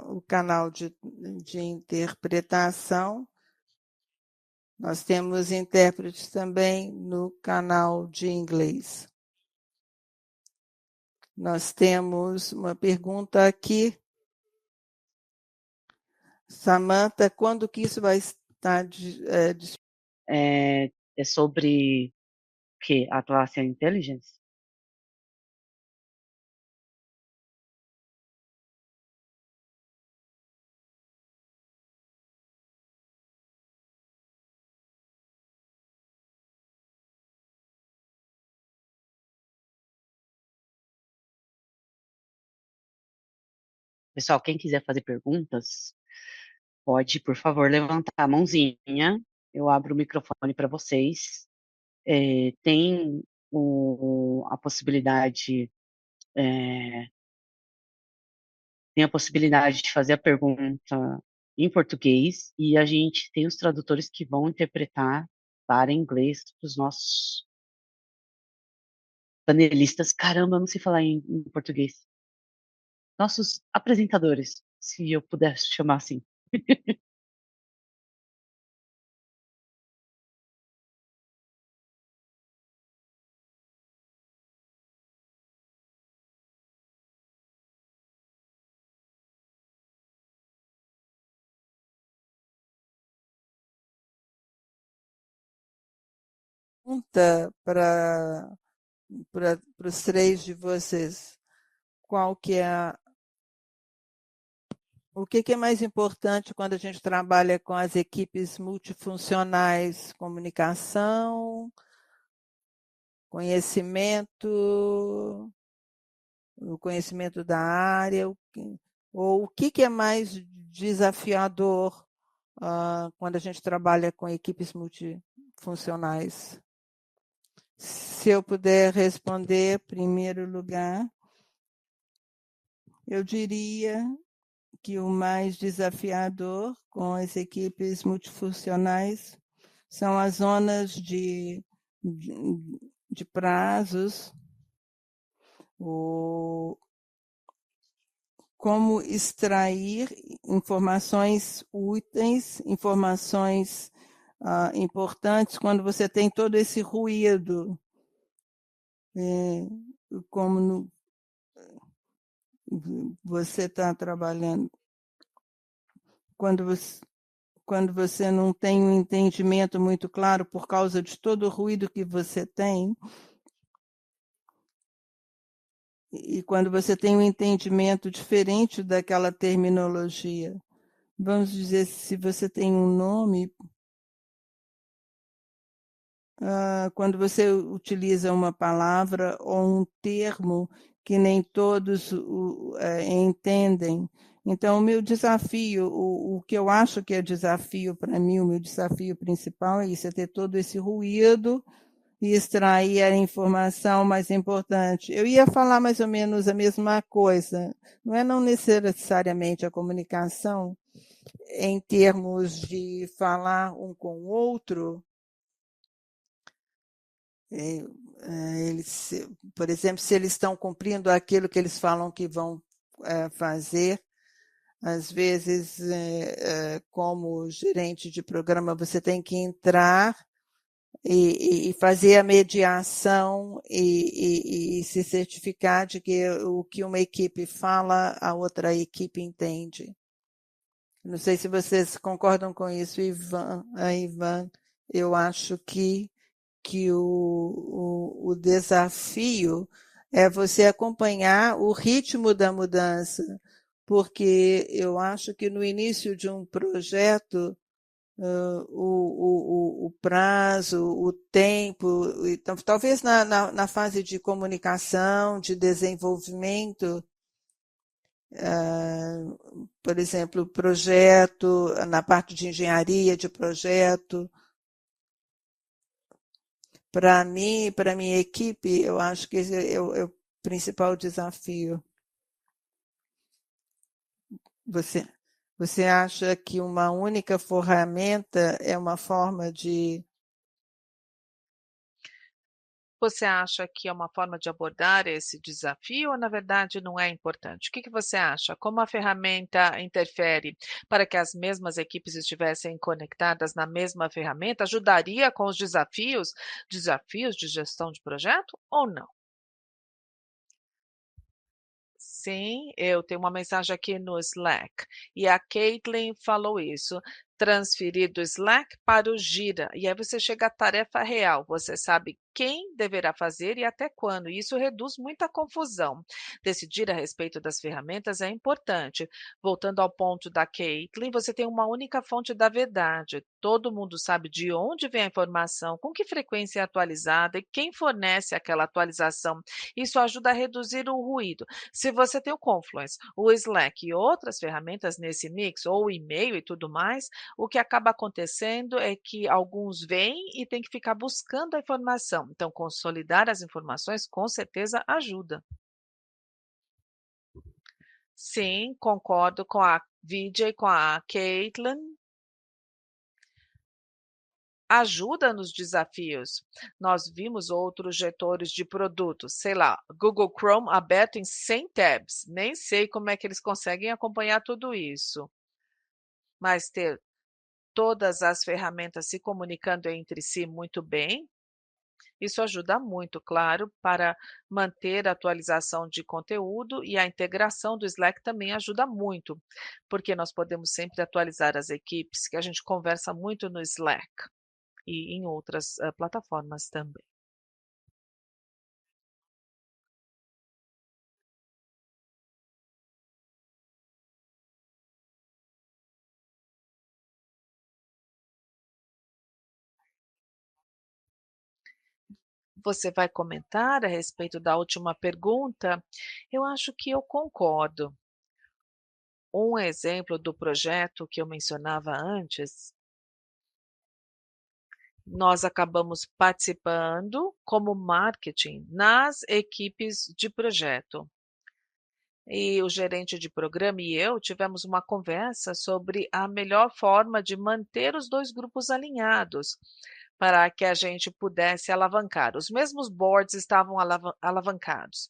[SPEAKER 3] o canal de interpretação, nós temos intérpretes também no canal de inglês. Nós temos uma pergunta aqui. Samantha, quando que isso vai estar disponível?
[SPEAKER 1] É sobre o quê? Atlassian Intelligence? Pessoal, quem quiser fazer perguntas, pode, por favor, levantar a mãozinha. Eu abro o microfone para vocês. Tem a possibilidade de fazer a pergunta em português e a gente tem os tradutores que vão interpretar para inglês para os nossos panelistas. Caramba, eu não sei falar em português. Nossos apresentadores, se eu pudesse chamar assim.
[SPEAKER 3] Pergunta para os três de vocês, qual que é o que é mais importante quando a gente trabalha com as equipes multifuncionais? Comunicação, conhecimento, o conhecimento da área, ou o que é mais desafiador quando a gente trabalha com equipes multifuncionais? Se eu puder responder, em primeiro lugar, eu diria que o mais desafiador com as equipes multifuncionais são as zonas de prazos, como extrair informações úteis, informações importantes quando você tem todo esse ruído, como você está trabalhando. Quando você não tem um entendimento muito claro por causa de todo o ruído que você tem, e quando você tem um entendimento diferente daquela terminologia. Vamos dizer, se você tem um nome, quando você utiliza uma palavra ou um termo que nem todos entendem. Então, o meu desafio, o que eu acho que é desafio para mim, o meu desafio principal é isso, é ter todo esse ruído e extrair a informação mais importante. Eu ia falar mais ou menos a mesma coisa, não necessariamente a comunicação em termos de falar um com o outro, eles, por exemplo, se eles estão cumprindo aquilo que eles falam que vão fazer, às vezes, como gerente de programa, você tem que entrar e fazer a mediação e se certificar de que o que uma equipe fala, a outra equipe entende. Não sei se vocês concordam com isso, Ivan. Eu acho que o desafio é você acompanhar o ritmo da mudança, porque eu acho que no início de um projeto, o prazo, o tempo, então, talvez na fase de comunicação, de desenvolvimento, por exemplo, projeto, na parte de engenharia de projeto, para mim, para minha equipe, eu acho que esse é o principal desafio. Você acha que uma única ferramenta é uma forma de...
[SPEAKER 2] Você acha que é uma forma de abordar esse desafio ou, na verdade, não é importante? O que você acha? Como a ferramenta interfere para que as mesmas equipes estivessem conectadas na mesma ferramenta? Ajudaria com os desafios de gestão de projeto ou não? Sim, eu tenho uma mensagem aqui no Slack e a Caitlin falou isso. transferir do Slack para o Gira. E aí você chega à tarefa real. Você sabe quem deverá fazer e até quando. E isso reduz muita confusão. Decidir a respeito das ferramentas é importante. Voltando ao ponto da Caitlin, você tem uma única fonte da verdade. Todo mundo sabe de onde vem a informação, com que frequência é atualizada e quem fornece aquela atualização. Isso ajuda a reduzir o ruído. Se você tem o Confluence, o Slack e outras ferramentas nesse mix, ou o e-mail e tudo mais, o que acaba acontecendo é que alguns vêm e tem que ficar buscando a informação. Então, consolidar as informações com certeza ajuda. Sim, concordo com a Vijay, com a Caitlin. Ajuda nos desafios. Nós vimos outros gestores de produtos, sei lá, Google Chrome aberto em 100 tabs. Nem sei como é que eles conseguem acompanhar tudo isso. Mas ter todas as ferramentas se comunicando entre si muito bem, isso ajuda muito, claro, para manter a atualização de conteúdo, e a integração do Slack também ajuda muito, porque nós podemos sempre atualizar as equipes, que a gente conversa muito no Slack e em outras plataformas também. Você vai comentar a respeito da última pergunta? Eu acho que eu concordo. Um exemplo do projeto que eu mencionava antes, nós acabamos participando como marketing nas equipes de projeto. E o gerente de programa e eu tivemos uma conversa sobre a melhor forma de manter os dois grupos alinhados, para que a gente pudesse alavancar. Os mesmos boards estavam alavancados.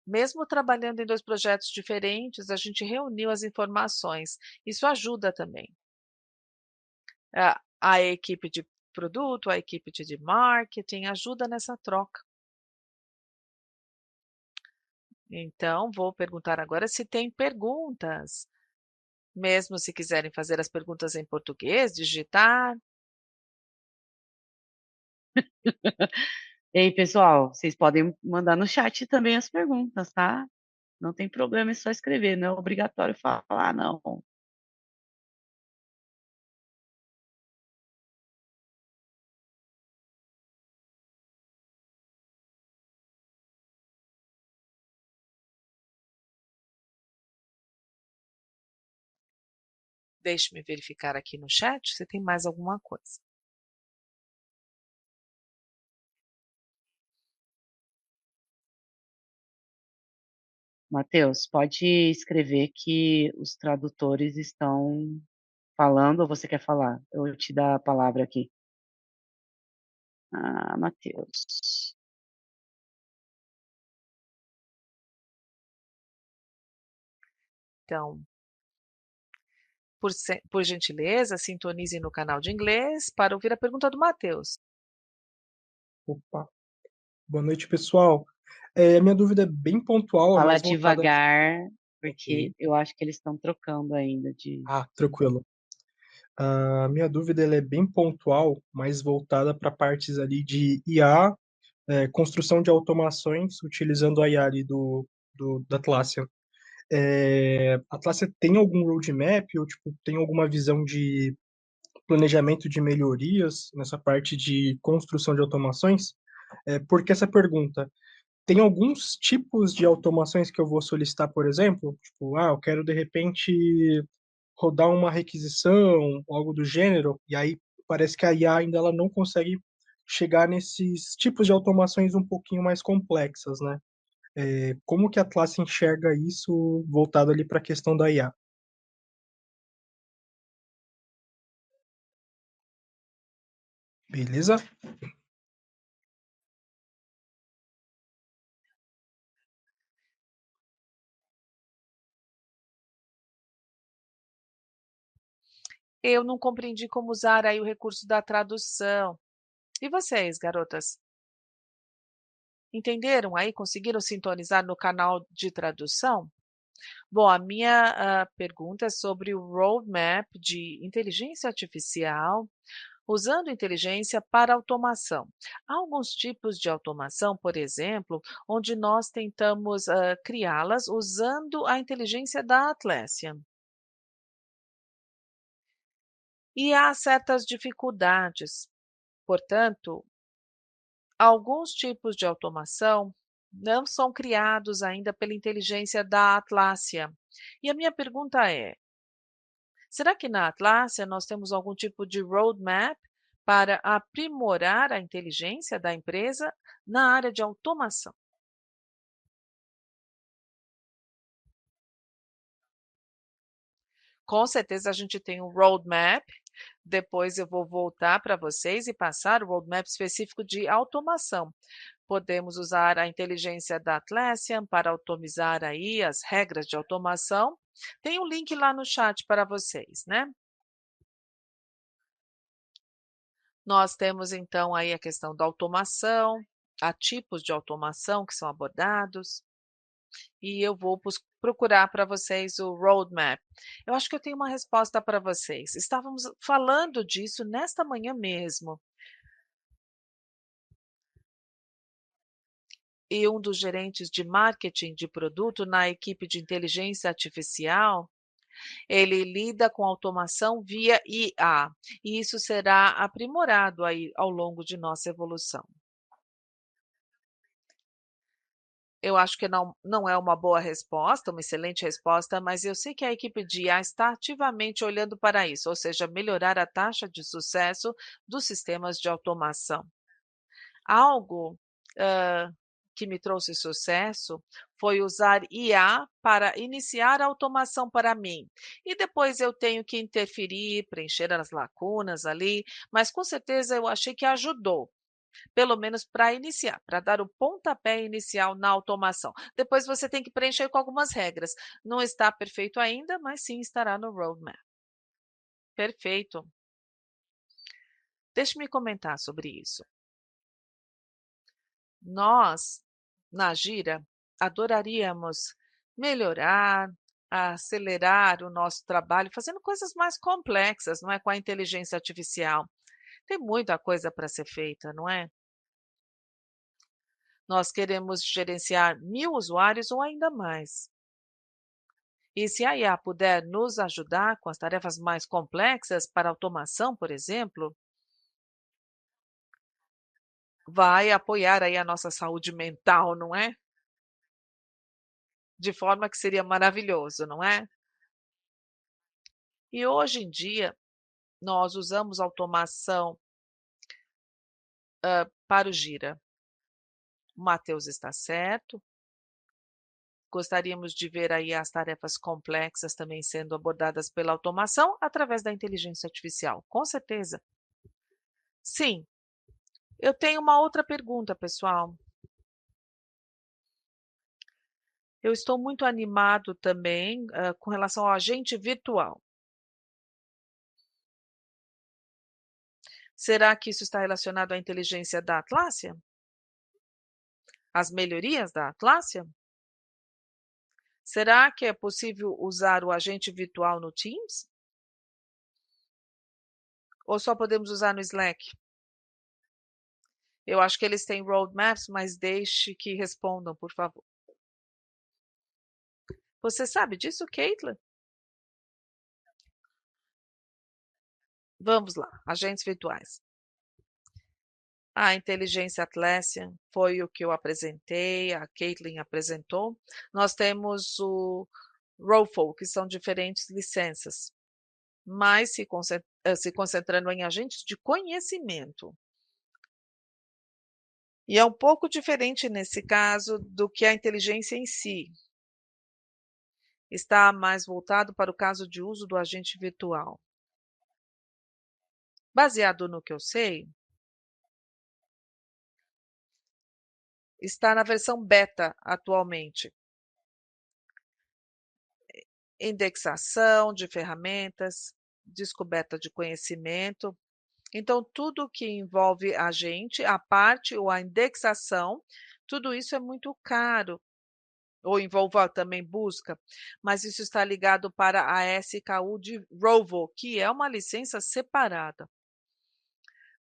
[SPEAKER 2] Mesmo trabalhando em dois projetos diferentes, a gente reuniu as informações. Isso ajuda também. A equipe de produto, a equipe de marketing, ajuda nessa troca. Então, vou perguntar agora se tem perguntas. Mesmo se quiserem fazer as perguntas em português, digitar.
[SPEAKER 1] E aí, pessoal, vocês podem mandar no chat também as perguntas, tá? Não tem problema, é só escrever, não é obrigatório falar, não.
[SPEAKER 2] Deixe-me verificar aqui no chat se tem mais alguma coisa.
[SPEAKER 1] Matheus, pode escrever que os tradutores estão falando ou você quer falar? Eu te dar a palavra aqui. Ah, Matheus.
[SPEAKER 2] Então, por gentileza, sintonize no canal de inglês para ouvir a pergunta do Matheus.
[SPEAKER 4] Opa, boa noite, pessoal. Minha dúvida é bem pontual, é
[SPEAKER 1] Fala
[SPEAKER 4] mais voltada.
[SPEAKER 1] devagar, porque
[SPEAKER 4] Ok.
[SPEAKER 1] eu acho que eles estão trocando ainda de.
[SPEAKER 4] Tranquilo. A minha dúvida ela é bem pontual, mais voltada para partes ali de IA, construção de automações utilizando a IA ali da Atlassian. A Atlassian tem algum roadmap ou tipo, tem alguma visão de planejamento de melhorias nessa parte de construção de automações? Por que essa pergunta? Tem alguns tipos de automações que eu vou solicitar, por exemplo, tipo, eu quero de repente rodar uma requisição, algo do gênero, e aí parece que a IA ainda ela não consegue chegar nesses tipos de automações um pouquinho mais complexas, né? Como que a Atlas enxerga isso voltado ali para a questão da IA? Beleza?
[SPEAKER 2] Eu não compreendi como usar aí o recurso da tradução. E vocês, garotas? Entenderam aí? Conseguiram sintonizar no canal de tradução? Bom, a minha pergunta é sobre o roadmap de inteligência artificial, usando inteligência para automação. Há alguns tipos de automação, por exemplo, onde nós tentamos criá-las usando a inteligência da Atlassian. E há certas dificuldades. Portanto, alguns tipos de automação não são criados ainda pela inteligência da Atlassian. E a minha pergunta é: será que na Atlassian nós temos algum tipo de roadmap para aprimorar a inteligência da empresa na área de automação? Com certeza a gente tem um roadmap. Depois eu vou voltar para vocês e passar o roadmap específico de automação. Podemos usar a inteligência da Atlassian para automatizar aí as regras de automação. Tem um link lá no chat para vocês, né? Nós temos então aí a questão da automação, há tipos de automação que são abordados, e eu vou procurar para vocês o roadmap. Eu acho que eu tenho uma resposta para vocês. Estávamos falando disso nesta manhã mesmo. E um dos gerentes de marketing de produto na equipe de inteligência artificial, ele lida com automação via IA, e isso será aprimorado aí ao longo de nossa evolução. Eu acho que não é uma boa resposta, uma excelente resposta, mas eu sei que a equipe de IA está ativamente olhando para isso, ou seja, melhorar a taxa de sucesso dos sistemas de automação. Algo que me trouxe sucesso foi usar IA para iniciar a automação para mim. E depois eu tenho que interferir, preencher as lacunas ali, mas com certeza eu achei que ajudou. Pelo menos para iniciar, para dar o pontapé inicial na automação. Depois você tem que preencher com algumas regras. Não está perfeito ainda, mas sim estará no roadmap. Perfeito. Deixe-me comentar sobre isso. Nós, na Gira, adoraríamos melhorar, acelerar o nosso trabalho, fazendo coisas mais complexas, não é? Com a inteligência artificial. Tem muita coisa para ser feita, não é? Nós queremos gerenciar 1000 usuários ou ainda mais. E se a IA puder nos ajudar com as tarefas mais complexas para automação, por exemplo, vai apoiar aí a nossa saúde mental, não é? De forma que seria maravilhoso, não é? E hoje em dia, nós usamos automação para o Gira. O Matheus está certo. Gostaríamos de ver aí as tarefas complexas também sendo abordadas pela automação através da inteligência artificial, com certeza. Sim, eu tenho uma outra pergunta, pessoal. Eu estou muito animado também com relação ao agente virtual. Será que isso está relacionado à inteligência da Atlassian? As melhorias da Atlassian? Será que é possível usar o agente virtual no Teams? Ou só podemos usar no Slack? Eu acho que eles têm roadmaps, mas deixe que respondam, por favor. Você sabe disso, Caitlin? Vamos lá, agentes virtuais. A inteligência Atlassian foi o que eu apresentei, a Caitlin apresentou. Nós temos o ROFO, que são diferentes licenças, mas se concentrando em agentes de conhecimento. E é um pouco diferente nesse caso do que a inteligência em si. Está mais voltado para o caso de uso do agente virtual. Baseado no que eu sei, está na versão beta atualmente. Indexação de ferramentas, descoberta de conhecimento. Então, tudo que envolve a gente, a parte ou a indexação, tudo isso é muito caro. ou envolva também busca, mas isso está ligado para a SKU de Rovo, que é uma licença separada.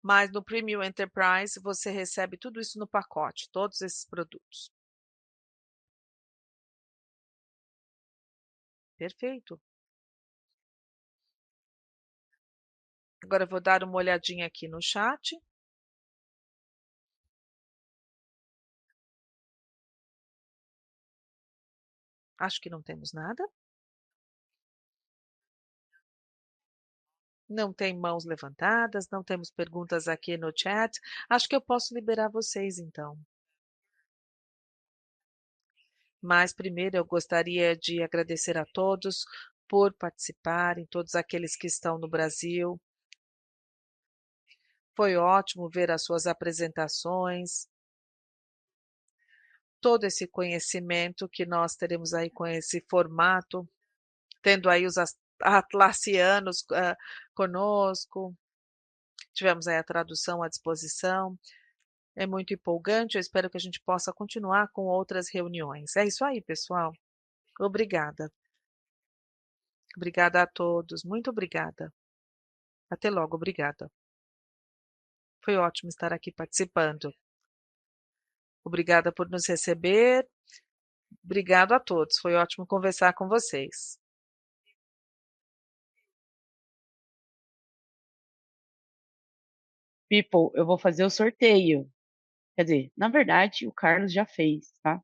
[SPEAKER 2] Mas no Premium Enterprise você recebe tudo isso no pacote, todos esses produtos. Perfeito. Agora eu vou dar uma olhadinha aqui no chat. Acho que não temos nada. Não tem mãos levantadas, não temos perguntas aqui no chat. Acho que eu posso liberar vocês, então. Mas primeiro eu gostaria de agradecer a todos por participarem, todos aqueles que estão no Brasil. Foi ótimo ver as suas apresentações, todo esse conhecimento que nós teremos aí com esse formato, tendo aí os atlassianos conosco, tivemos aí a tradução à disposição. É muito empolgante, eu espero que a gente possa continuar com outras reuniões. É isso aí, pessoal. Obrigada. Obrigada a todos, muito obrigada. Até logo, obrigada. Foi ótimo estar aqui participando. Obrigada por nos receber. Obrigado a todos, foi ótimo conversar com vocês.
[SPEAKER 1] People, eu vou fazer o sorteio. Quer dizer, na verdade, o Carlos já fez, tá?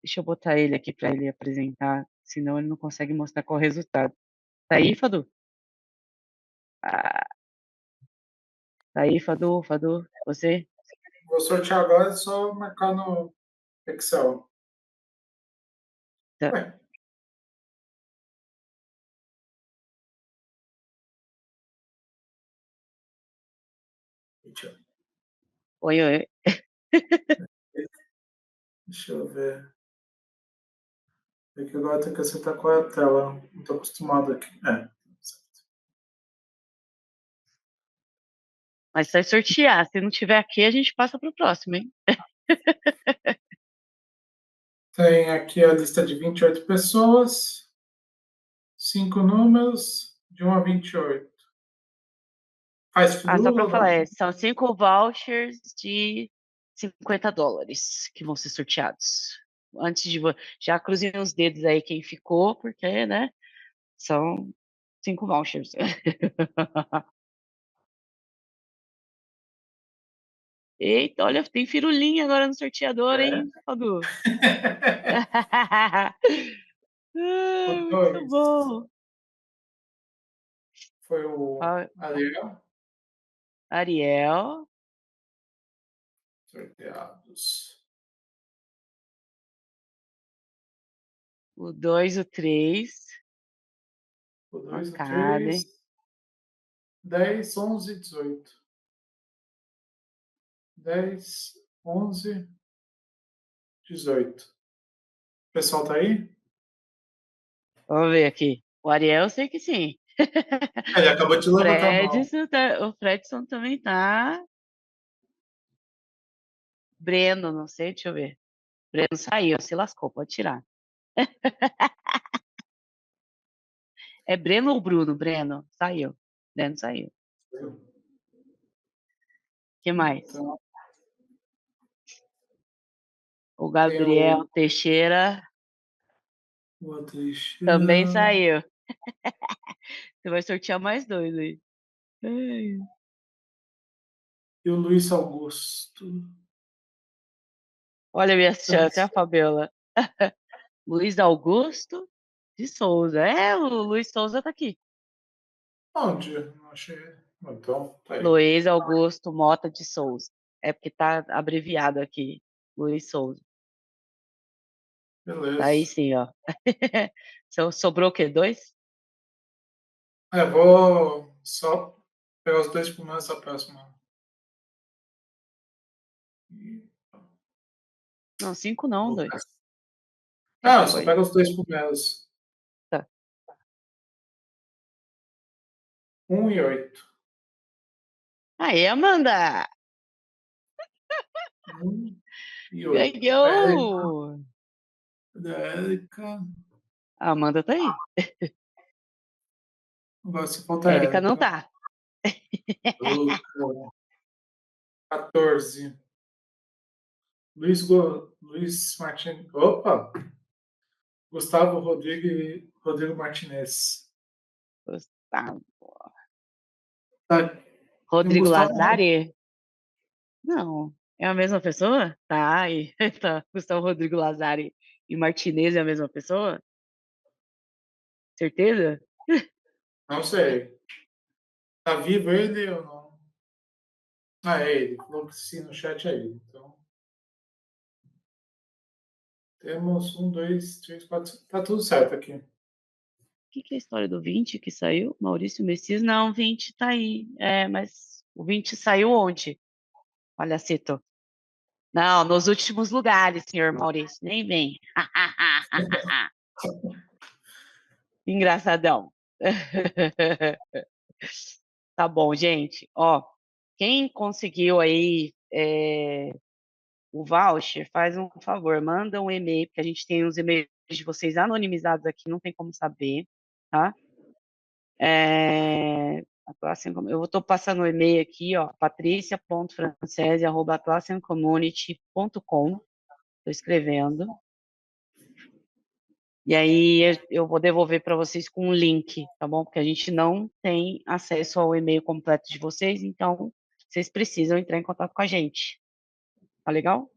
[SPEAKER 1] Deixa eu botar ele aqui para ele apresentar, senão ele não consegue mostrar qual é o resultado. Tá aí, Fadu? Ah, tá aí, Fadu? Fadu, você?
[SPEAKER 5] Vou sortear agora, é só marcar no Excel.
[SPEAKER 1] Tá.
[SPEAKER 5] Ué.
[SPEAKER 1] Oi, oi.
[SPEAKER 5] Deixa eu ver. É que agora tem que acertar qual é a tela. Não estou acostumado aqui.
[SPEAKER 1] Mas vai sortear. Se não tiver aqui, a gente passa pro próximo, hein?
[SPEAKER 5] Tem aqui a lista de 28 pessoas, 5 números, de 1 a 28. Faz
[SPEAKER 1] Ah, só para
[SPEAKER 5] firula,
[SPEAKER 1] falar,
[SPEAKER 5] não?
[SPEAKER 1] são 5 vouchers de $50 que vão ser sorteados. Antes de já cruzem os dedos aí quem ficou, porque, né? São 5 vouchers. Eita, olha, tem firulinha agora no sorteador,
[SPEAKER 5] É.
[SPEAKER 1] hein, Fadu?
[SPEAKER 5] O
[SPEAKER 1] Muito
[SPEAKER 5] 2
[SPEAKER 1] bom.
[SPEAKER 5] foi o Ariel.
[SPEAKER 1] Ariel.
[SPEAKER 5] Sorteados.
[SPEAKER 1] O 2, o 3.
[SPEAKER 5] O 2, o
[SPEAKER 1] Pancada,
[SPEAKER 5] 3.
[SPEAKER 1] hein?
[SPEAKER 5] 10, 11, 18. 10, 11, 18. O pessoal tá aí?
[SPEAKER 1] Vamos ver aqui. O Ariel, eu sei que sim.
[SPEAKER 5] Ele acabou de levantar a mão.
[SPEAKER 1] O Fredson também tá. Breno, não sei, deixa eu ver. Breno saiu, se lascou, pode tirar. É Breno ou Bruno? Breno, saiu. Breno saiu. Que mais?
[SPEAKER 5] Então,
[SPEAKER 1] O
[SPEAKER 5] tem
[SPEAKER 1] Gabriel
[SPEAKER 5] o
[SPEAKER 1] Teixeira
[SPEAKER 5] Teixeira
[SPEAKER 1] também saiu. Você vai sortear mais 2 aí. Ai.
[SPEAKER 5] e o Luiz Augusto.
[SPEAKER 1] Olha a minha
[SPEAKER 5] Tá.
[SPEAKER 1] chance, a Fabiola. Luiz Augusto de Souza. O Luiz Souza tá aqui.
[SPEAKER 5] Onde? Não achei. Então, tá aí.
[SPEAKER 1] Luiz Augusto Mota de Souza. É porque tá abreviado aqui. Luiz Souza. Tá aí
[SPEAKER 5] Beleza.
[SPEAKER 1] sim, ó. Sobrou o quê? 2?
[SPEAKER 5] Vou só pegar os 2 primeiros da próxima.
[SPEAKER 1] Não, 5 não, 2.
[SPEAKER 5] Não,
[SPEAKER 1] Pegou
[SPEAKER 5] só
[SPEAKER 1] aí.
[SPEAKER 5] pega os 2 primeiros.
[SPEAKER 1] Tá.
[SPEAKER 5] 1 e 8.
[SPEAKER 1] Aí, Amanda!
[SPEAKER 5] 1 E 8.
[SPEAKER 1] Ganhou!
[SPEAKER 5] Érica.
[SPEAKER 1] A Amanda tá aí.
[SPEAKER 5] Agora só falta a
[SPEAKER 1] Érica não
[SPEAKER 5] Érica.
[SPEAKER 1] tá.
[SPEAKER 5] Luca. 14. Luiz Martins. Opa! Gustavo Rodrigo Martinez.
[SPEAKER 1] Gustavo.
[SPEAKER 5] Tá. Tem um
[SPEAKER 1] Rodrigo
[SPEAKER 5] Gustavo.
[SPEAKER 1] Lazari? Não. É a mesma pessoa? Tá, aí. Tá. Gustavo Rodrigo Lazari e Martinez é a mesma pessoa? Certeza?
[SPEAKER 5] Não sei. Tá vivo ele ou não? Ah, é ele. Falou que sim no chat é ele. Então. Temos 1, 2, 3, 4. Tá tudo certo aqui.
[SPEAKER 1] O que é a história do 20 que saiu? Maurício Messias? Não, 20 tá aí. É, mas o 20 saiu onde? Olha, Cito. Não, nos últimos lugares, senhor Maurício. Nem vem. Engraçadão. Tá bom, gente. Ó, quem conseguiu aí o voucher, faz um favor, manda um e-mail, porque a gente tem os e-mails de vocês anonimizados aqui, não tem como saber, tá? Eu estou passando o e-mail aqui, ó, patricia.francese@atlassiancommunity.com. Estou escrevendo. E aí eu vou devolver para vocês com um link, tá bom? Porque a gente não tem acesso ao e-mail completo de vocês, então vocês precisam entrar em contato com a gente. Tá legal?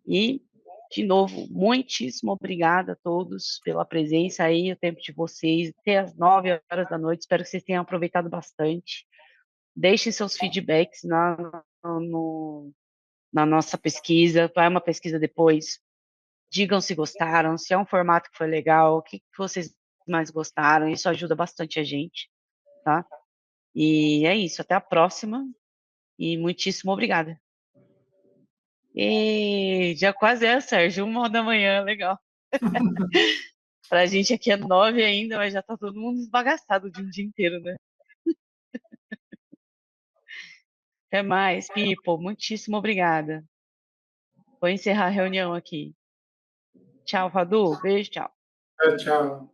[SPEAKER 1] E, de novo, muitíssimo obrigada a todos pela presença aí, o tempo de vocês, até às 9 horas da noite. Espero que vocês tenham aproveitado bastante. Deixem seus feedbacks na nossa pesquisa. Vai uma pesquisa depois. Digam se gostaram, se é um formato que foi legal, o que vocês mais gostaram. Isso ajuda bastante a gente, tá? E é isso. Até a próxima. E muitíssimo obrigada. E já quase é, Sérgio. 1h da manhã, legal. Pra gente aqui é 9 ainda, mas já tá todo mundo esbagaçado de um dia inteiro, né? Até mais, people. Muitíssimo obrigada. Vou encerrar a reunião aqui. Tchau, Radu. Beijo, tchau.
[SPEAKER 5] Tchau.